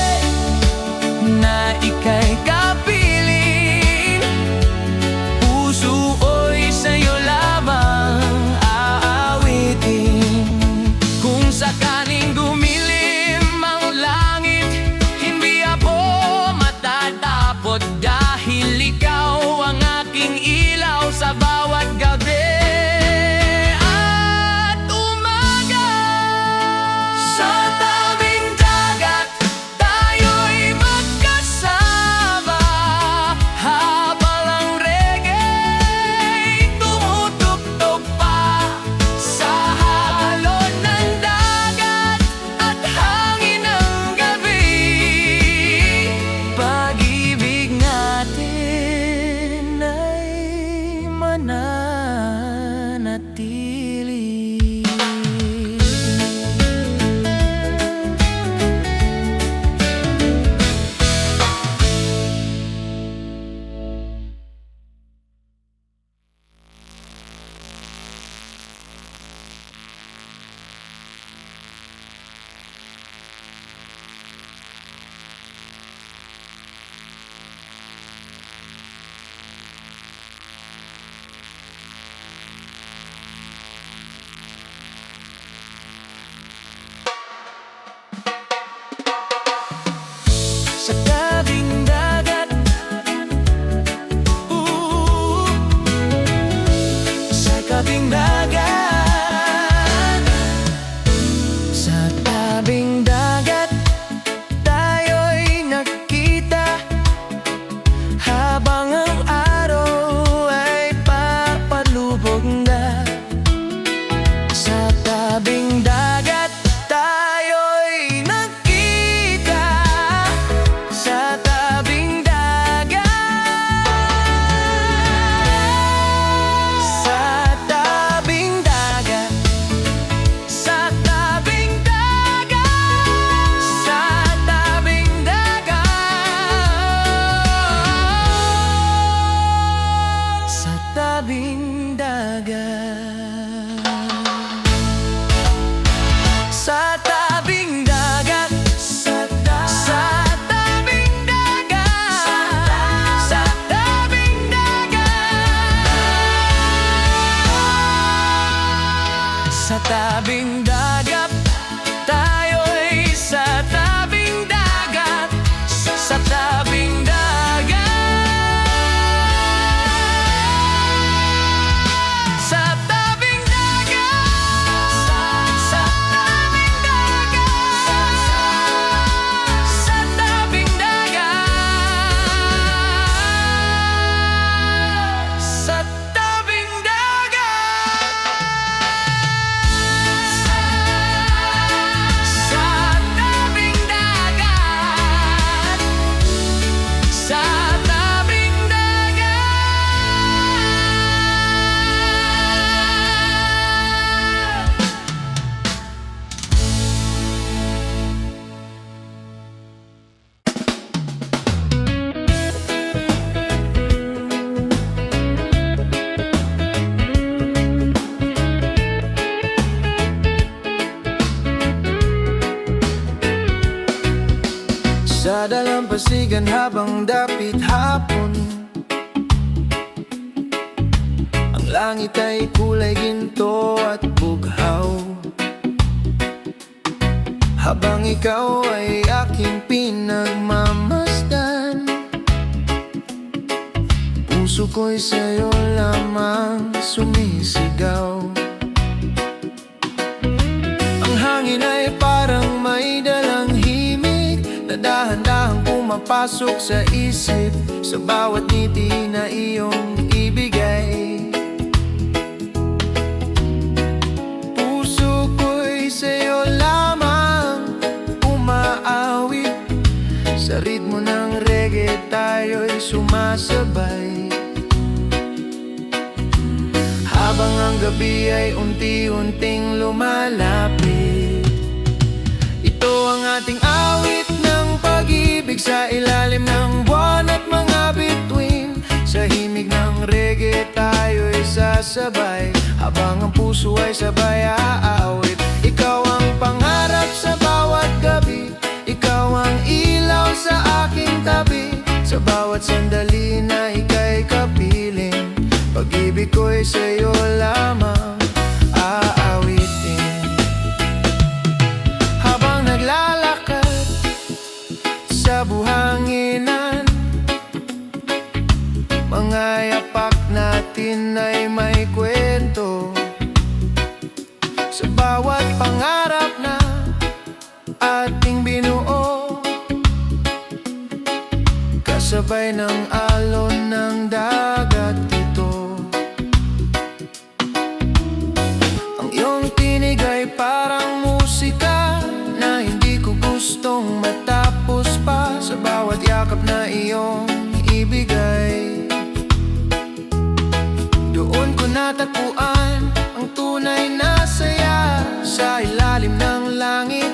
na ika'y kapiling, puso'y sa'yo lamang aawitin. Kung sakaling dumilim ang langit, hindi ako matatapot dahil ikaw ang aking ilaw sa bawat gabi at umaga. Sa tabing dagat, tayo'y magkasama habang ang reggae tumutugtog pa sa alon ng dagat at hangin ng gabi. Pag-ibig natin ay mananatili. Sa tabing dagat, sa tabing dagat, sa tabing dagat, tayo'y nagkita habang ang araw ay papalubog na. Sa tabing dagat, tayo'y nagkita. Sa tabing dagat, sa tabing dagat, sa tabing dagat, sa tabing dagat, sa tabing dagat. Sa tabing dagat, sa tabing dagat, sa tabing dagat, sa tabing dagat, tayo'y sa tabing dagat, sa tabing dagat, sa tabing dagat, sa tabing dagat, sa tabing dagat, sa tabing Sa dalampasigan habang dapit hapon, ang langit ay kulay ginto at bughaw. Habang ikaw ay aking pinagmamasdan, puso ko'y sa'yo lamang sumisigaw. Ang hangin ay parang may dalang himig na dahan-dahang pumapasok sa isip sa bawat ngiti na iyong ibigay. Puso ko'y sa'yo lamang umaawit, sa ritmo ng reggae tayo'y sumasabay. Habang ang gabi ay unti-unting lumalapit, ito ang ating awit ng pag-ibig sa ilalim ng buwan at mga bituin. Sa himig ng reggae tayo'y sasabay, habang ang puso ay sabay aawit. Ikaw ang pangarap sa bawat gabi, ikaw ang ilaw sa aking tabi, sa bawat sandali na ika'y kapiling. Pag-ibig ko'y sa'yo lamang aawitin. Habang naglalakad sa buhanginan, mga yapak natin ay may kwento. Sa bawat pangarap na ating binuo, kasabay ng alon ng dagat ito. Ang iyong tinig ay parang musika na hindi ko gustong matapos pa, sa bawat yakap na iyong ibigay. Doon ko natagpuan ang tunay na saya, sa ilalim ng langit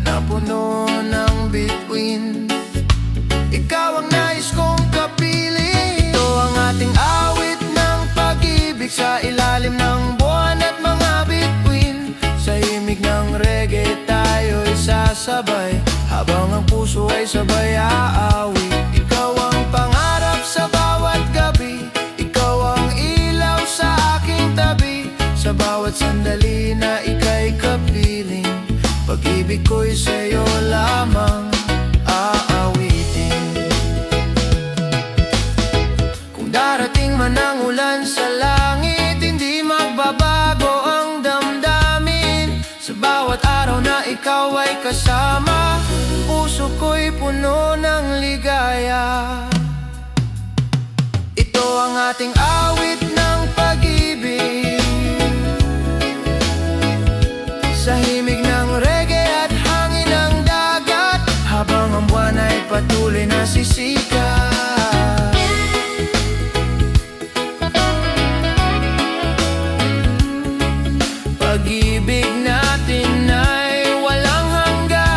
na puno ng bituin. Ikaw ang nais kong kapiling. Ito ang ating awit ng pag-ibig sa ilalim ng buwan at mga bituin. Sa himig ng reggae tayo'y sasabay, habang ang puso ay sabay aawit. Ikaw ang pangarap sa bawat gabi, ikaw ang ilaw sa aking tabi, sa bawat sandali na ika'y kapiling. Pag-ibig ko'y sa'yo lamang aawitin. Kung darating man ang ulan sa langit, hindi magbabago ang damdamin. Sa bawat araw na ikaw ay kasama, puso ko'y puno ng ligaya. Ito ang ating awit ng pag-ibig, sa himig ng reggae at hangin ng dagat, habang ang buwan ay patuloy na sisikat. Pag-ibig natin ay walang hanggan.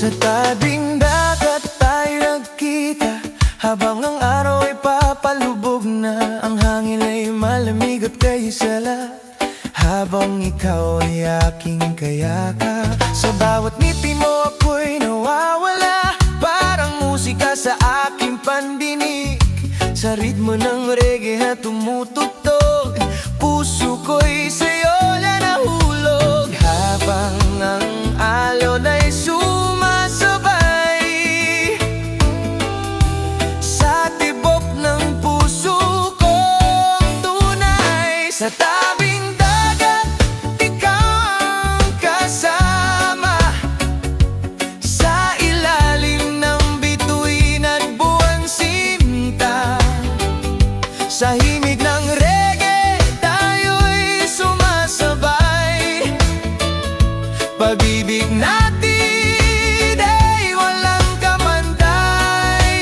Sa tabing dagat tayo nagkita, habang ang araw ay papalubog na, ang hangin ay malamig at kahisala, habang ikaw ay aking kayakap. Sa bawat ngiti mo ako'y nawawala, parang musika sa aking pandinig. Sa ritmo ng reggae na tumutugtog, puso ko'y sa'yo na nahulog, habang ang alon ay sumasabay sa tibok ng puso kong tunay. Sa tabing dagat, ikaw ang kasama, sa ilalim ng bituin at buwan sinta. Sa himig ng reggae tayo'y sumasabay, pag-ibig natin ay walang kamantay.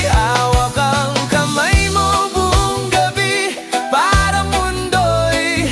Hawak ang kamay mo buong gabi, para mundo'y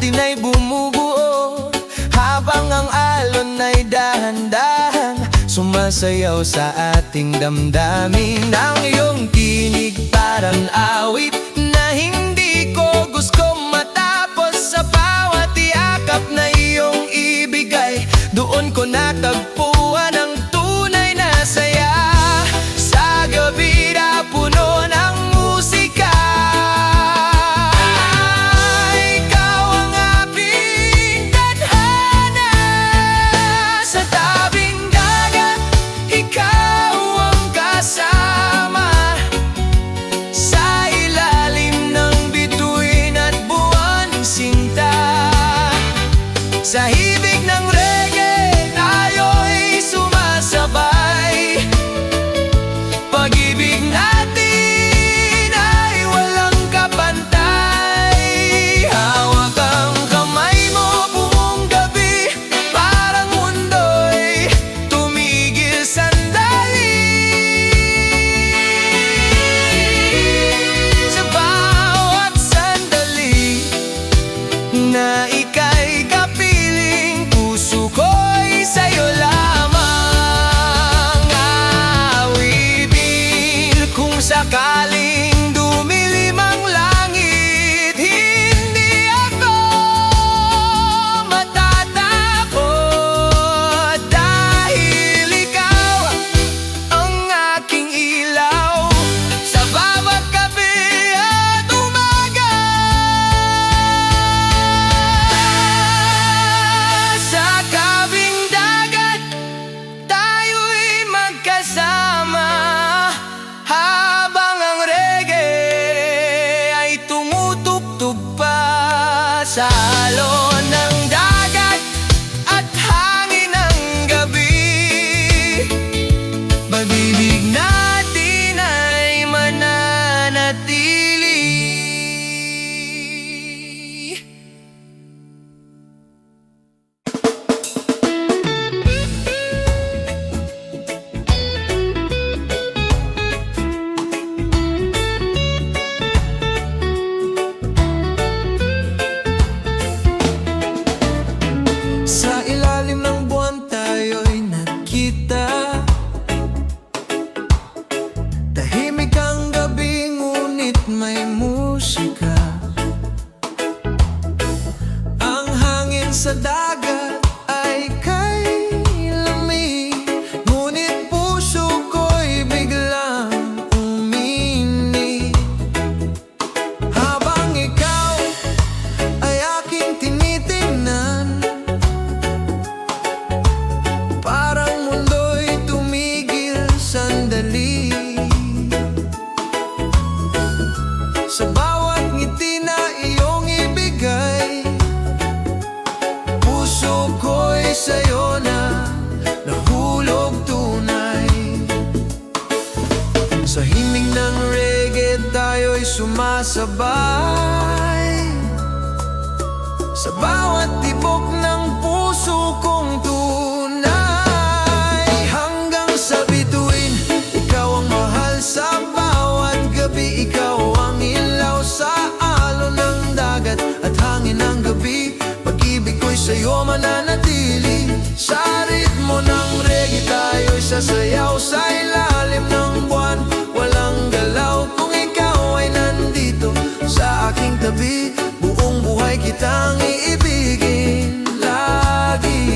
natin ay bumubuo, habang ang alon ay dahan-dahan sumasayaw sa ating damdamin. Ang iyong tinig parang awit na hindi ko gusto matapos. Sa bawat yakap na iyong ibigay, doon ko natagpuan ang tunay na saya. Sa gabi na puno ng musika, ikaw ang aking tadhana. Sa tabing dagat, ikaw ang kasama. Sa ilalim ng bituin at buwan sinta, sa hibig ng reggae tayo'y sumasabay. Pag-ibig natin ay walang kapantay. Hawak ang kamay mo buong gabi, parang mundo'y tumigil sandali. Sa bawat sandali na ika'y kapiling, puso ko'y sa'yo lamang awitin. Kung sakaling dumilim ang langit, hindi ako matatakot, dahil ikaw ang aking ilaw sa bawat gabi at umaga. Sa tabing dagat, tayo'y magkasama, habang ang reggae ay tumutugtog pa. Sa alon ng dagat at hangin ng gabi, pag-ibig natin ay mananatili. Sa ilalim ng buwan tayo'y nagkita. Tahimik ang gabi ngunit may musika. Ang hangin sa dagat ay kay lamig, ngunit puso ko'y biglang uminit. Habang ikaw ay aking tinitingnan, parang mundo'y tumigil sandali. Sa bawat ngiti na iyong ibigay, puso ko'y sa'yo na nahulog tunay. Sa himig ng reggae tayo'y sumasabay. Sa bawat tibok ng puso kong tunay, hanggang sa bituin, ikaw ang mahal. Sa bawat gabi, ikaw ang ilaw. Sa alon ng dagat at hangin ng gabi, pag-ibig ko'y sa'yo mananatili. Sa ritmo ng reggae tayo'y sasayaw. Sa ilalim ng buwan, walang galaw. Kung ikaw ay nandito sa aking tabi, buong buhay kitang iibigin lagi.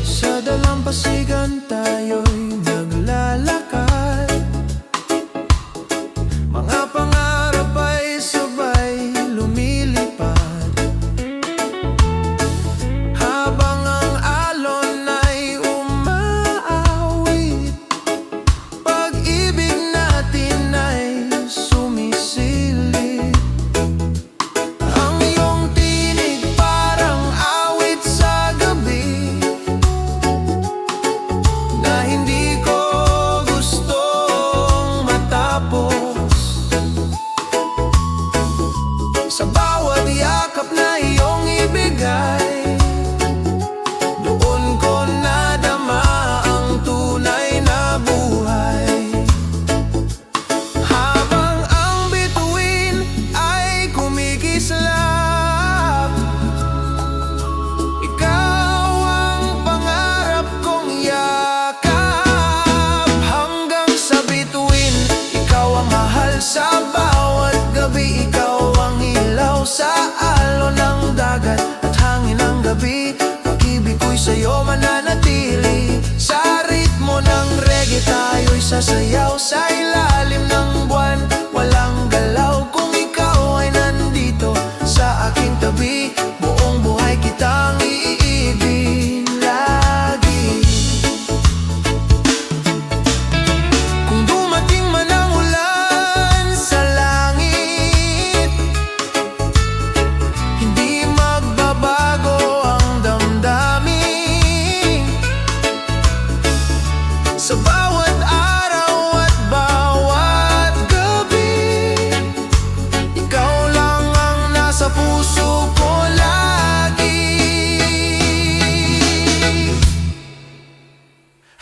Sa dalampasigan tayo'y naglalakad, mga pangarap ay sabay lumilipad. Habang ang alon ay umaawit, pag-ibig natin ay sumisilip. Ang iyong tinig parang awit sa gabi na hindi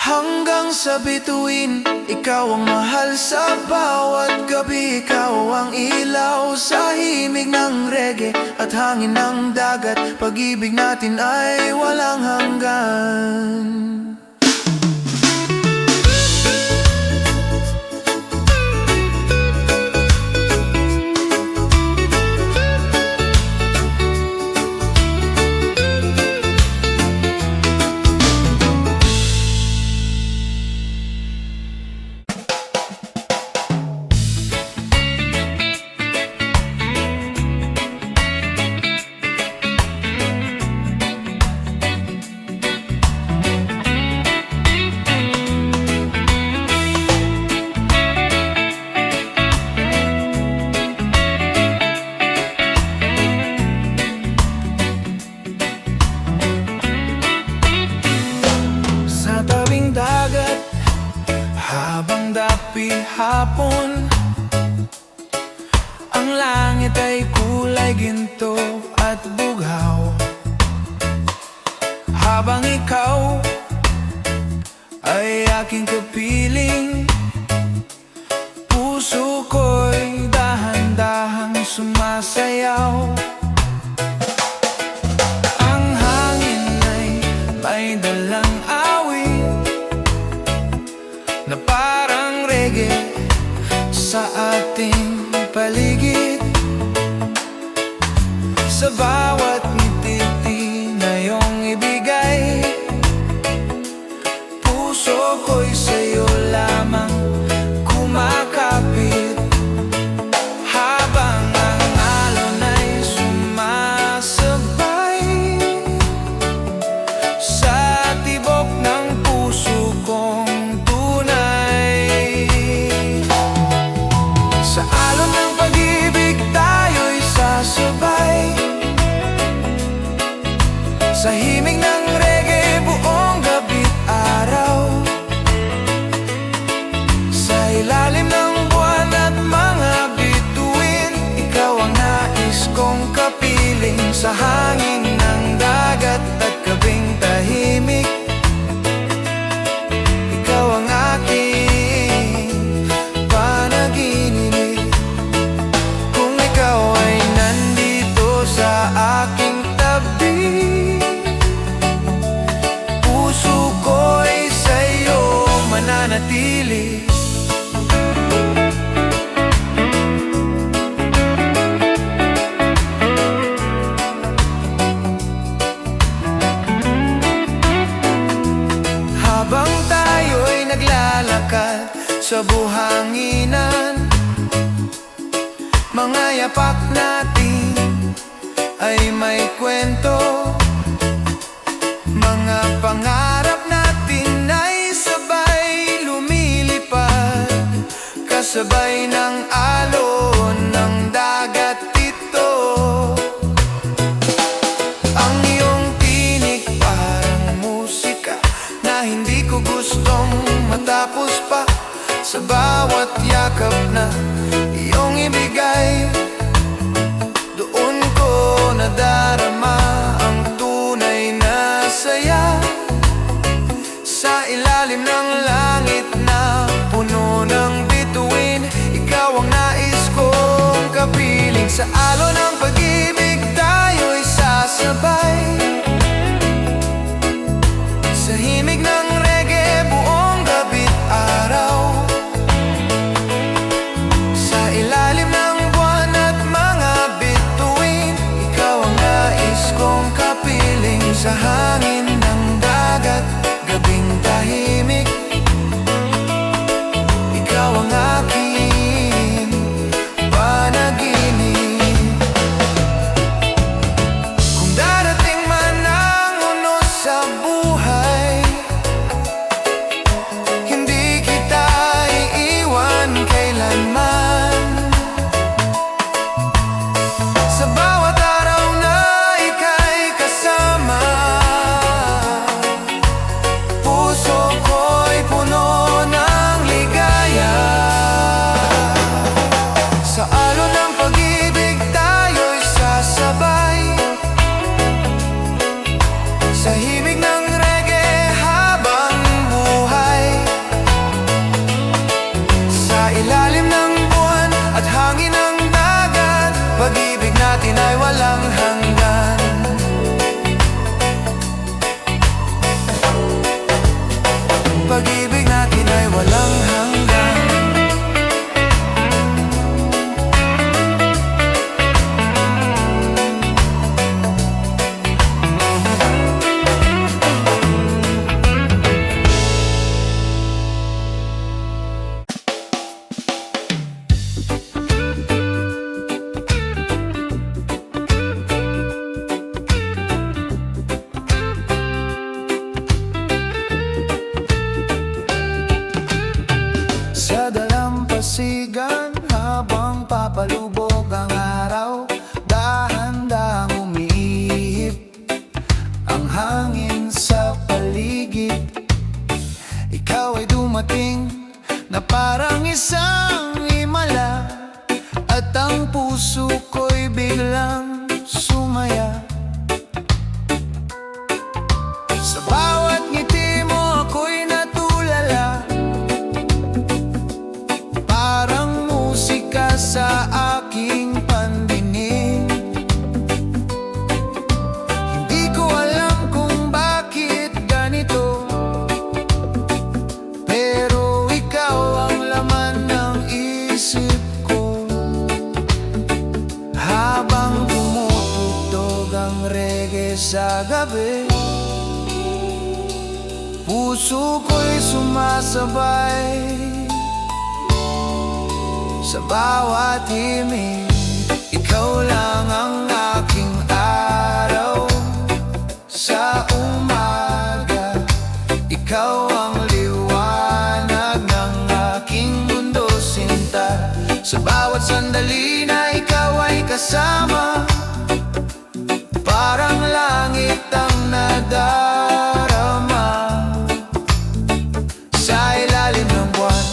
Hanggang sa bituin, ikaw ang mahal sa bawat gabi. Ikaw ang ilaw sa himig ng reggae at hangin ng dagat. Pag-ibig natin ay walang hanggan. Habang dapi hapon, ang langit ay kulay ginto at bughaw. Habang ikaw ay aking kapiling, puso ko'y dahan-dahang sumasayaw. Ang hangin ay may dalang na parang reggae sa ating paligid. Sa bawat ngiti na iyong ibigay, puso ko'y sa'yo lamang kumakapit. Habang ang alon ay sumasabay sa tibok ng puso kong sa himig ng reggae buong gabi't araw. Sa ilalim ng buwan at mga bituin, ikaw ang nais kong kapiling. Sa hangin ng dagat at gabing tahimik, ikaw ang aking panaginip. Kung ikaw ay nandito sa aking tabi, mananatili. Habang tayo'y naglalakad sa buhanginan, mga yapak natin ay may kwento. Mga pangarap natin ay sabay lumilipad, kasabay ng alon ng dagat ito. Ang iyong tinig parang musika na hindi ko gustong matapos pa. Sa bawat yakap na iyong ibigay, doon ko nadarama ang tunay na saya. Sa ilalim ng langit na puno ng bituin, ikaw ang nais kong kapiling. Sa alon ng pag-ibig tayo'y sasabay, sa himig ng reggae buong gabi't araw. Sa ilalim ng buwan at mga bituin, ikaw ang nais kong kapiling. Sa hangin ng dagat, gabing tahimik, ikaw ang aking panaginip. Kung darating man dumating na parang isang himala, at ang puso ko'y biglang sumaya. Sa bawat ngiti mo ako'y natulala, parang musika sa aking pandinig. Hindi ko alam kung bakit ganito, pero ikaw ang laman ng isip ko. Habang tumutugtog ang reggae sa gabi, puso ko'y sumasabay sa bawat himig. Ikaw lang ang aking araw sa umaga, ikaw ang liwanag ng aking mundo, sinta. Sa bawat sandali na ikaw ay kasama, parang langit ang nadarama. Sa ilalim ng buwan,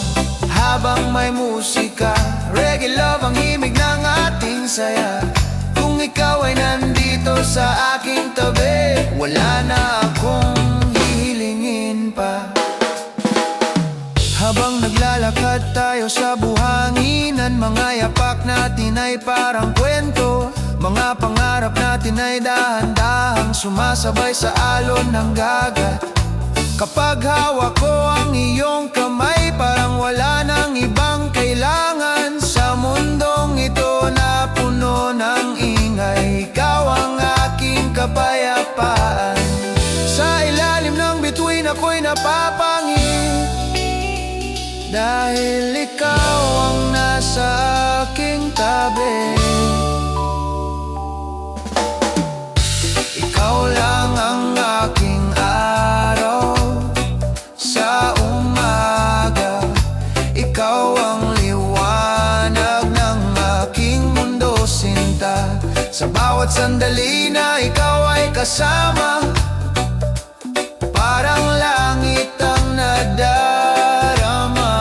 habang may musika, reggae love ang himig ng ating saya. Kung ikaw ay nandito sa aking tabi, wala na akong hihilingin pa. Habang naglalakad tayo sa buhanginan, mga yapak natin ay parang kwento. Mga pangarap natin ay dahan-dahang sumasabay sa alon ng dagat. Kapag hawak ko ang iyong kamay, parang wala nang ibang kailangan sa mundong ito na puno ng ingay. Ikaw ang aking kapayapaan. Sa ilalim ng bituin ako'y napapangit, dahil ikaw ang nasa aking tabi. Ikaw lang ang aking araw sa umaga, ikaw ang liwanag ng aking mundo, sinta. Sa bawat sandali na ikaw ay kasama, parang langit ang nadarama.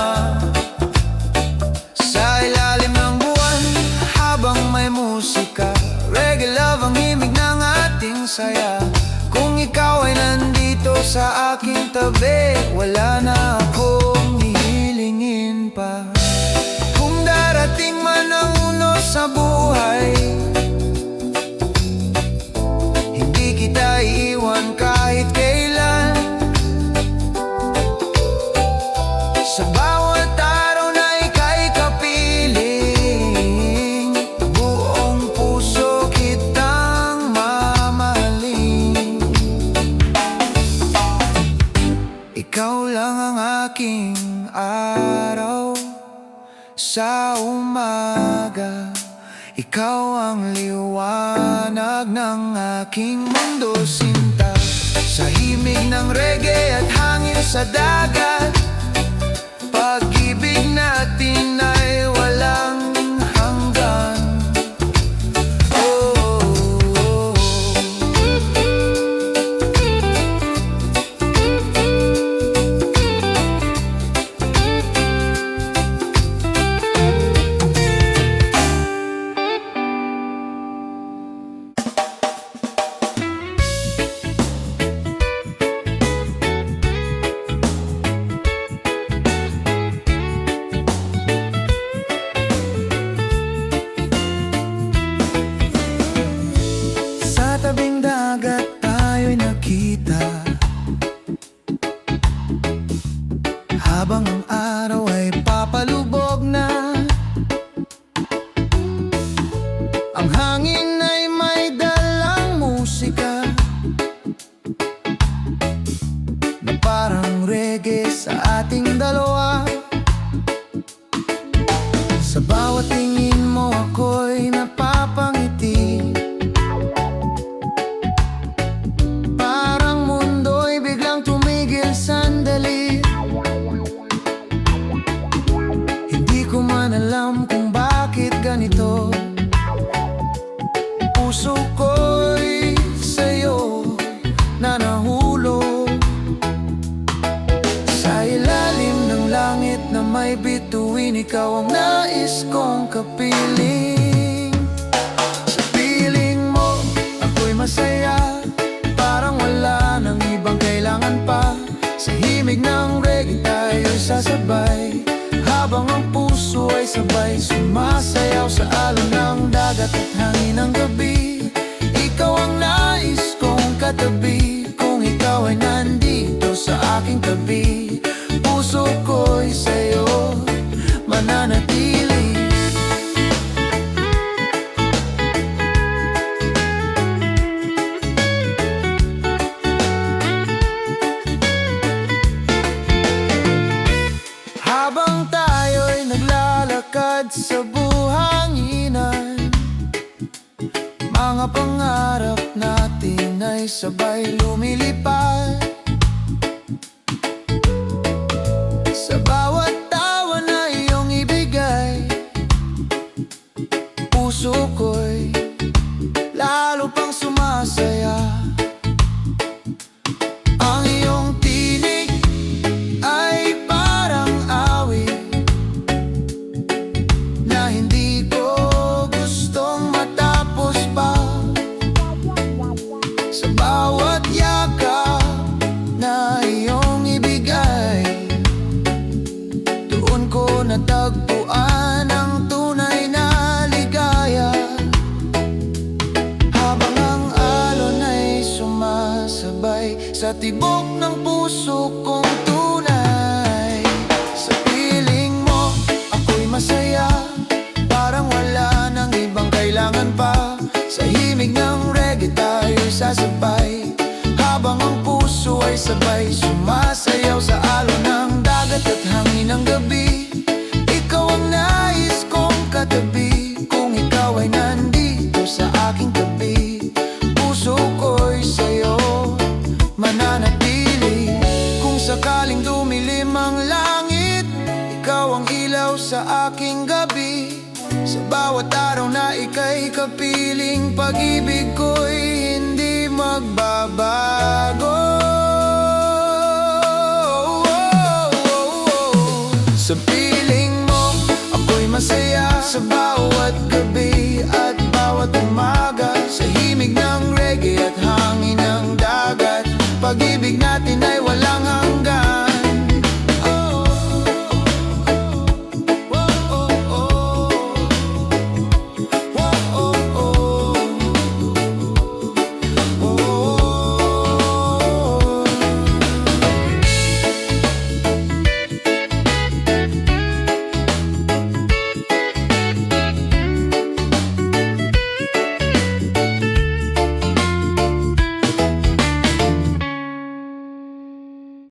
Sa ilalim ng buwan, habang may musika, reggae love ang himig ng ating saya. Kung ikaw ay nandito sa aking tabi, wala na akong hihilingin pa. Kung darating man ang uno sa buhay, hindi kita iiwan kahit kailan. Sa bawat araw na ika'y kapiling, buong puso kitang mamahalin. Ikaw lang ang aking araw sa umaga, ikaw ang liwanag ng aking mundo, sinta. Sa himig ng reggae at hangin sa dagat, pag-ibig natin ay walang hanggan. Oh, oh, oh. Sa tabing dagat tayo'y nakita, habang ang araw ay papalubog na. Ang hangin ay may dalang musika na parang reggae sa ating dalawa. Sa bawat tingin mo ako'y napapangiti, parang mundo'y biglang tumigil sandali. Hindi ko man alam kung bakit ganito, puso ko'y sa'yo na nahulog. Sa ilalim ng may bituin, ikaw ang nais kong kapiling. Sa piling mo, ako'y masaya, parang wala nang ibang kailangan pa. Sa himig ng reggae tayo'y sasabay, habang ang puso ay sabay sumasayaw sa alon ng dagat at hangin ng gabi. Ikaw ang nais kong katabi, kung ikaw ay nandito sa aking tabi, puso ko'y sa'yo mananatili. Habang tayo'y naglalakad sa buhanginan, mga pangarap natin ay sabay lumilipad. Sa bawat tawa na iyong ibigay, puso ko'y lalo pang sumasaya. Ang iyong tinig ay parang awit na hindi ko gustong matapos pa. Sa bawat yakap na iyong ibigay, doon ko natagpuan ang tunay na ligaya. Habang ang alon ay sumasabay sa tibok ng puso kong tunay. Sa piling mo, ako'y masaya, parang wala nang ibang kailangan pa. Sa himig ng reggae tayo'y sasabay, habang ang puso ay sabay sumasayaw sa alon ng dagat at hangin ng gabi. Ikaw ang nais kong katabi, kung ikaw ay nandito sa aking tabi, puso ko'y sa'yo mananatili. Kung sakaling dumilim ang langit, ikaw ang ilaw sa aking gabi. Sa bawat araw na ika'y kapiling, pag-ibig ko'y hindi magbabago. Sa piling mo, ako'y masaya, sa bawat gabi at bawat umaga. Sa himig ng reggae at hangin ng dagat, pag-ibig natin ay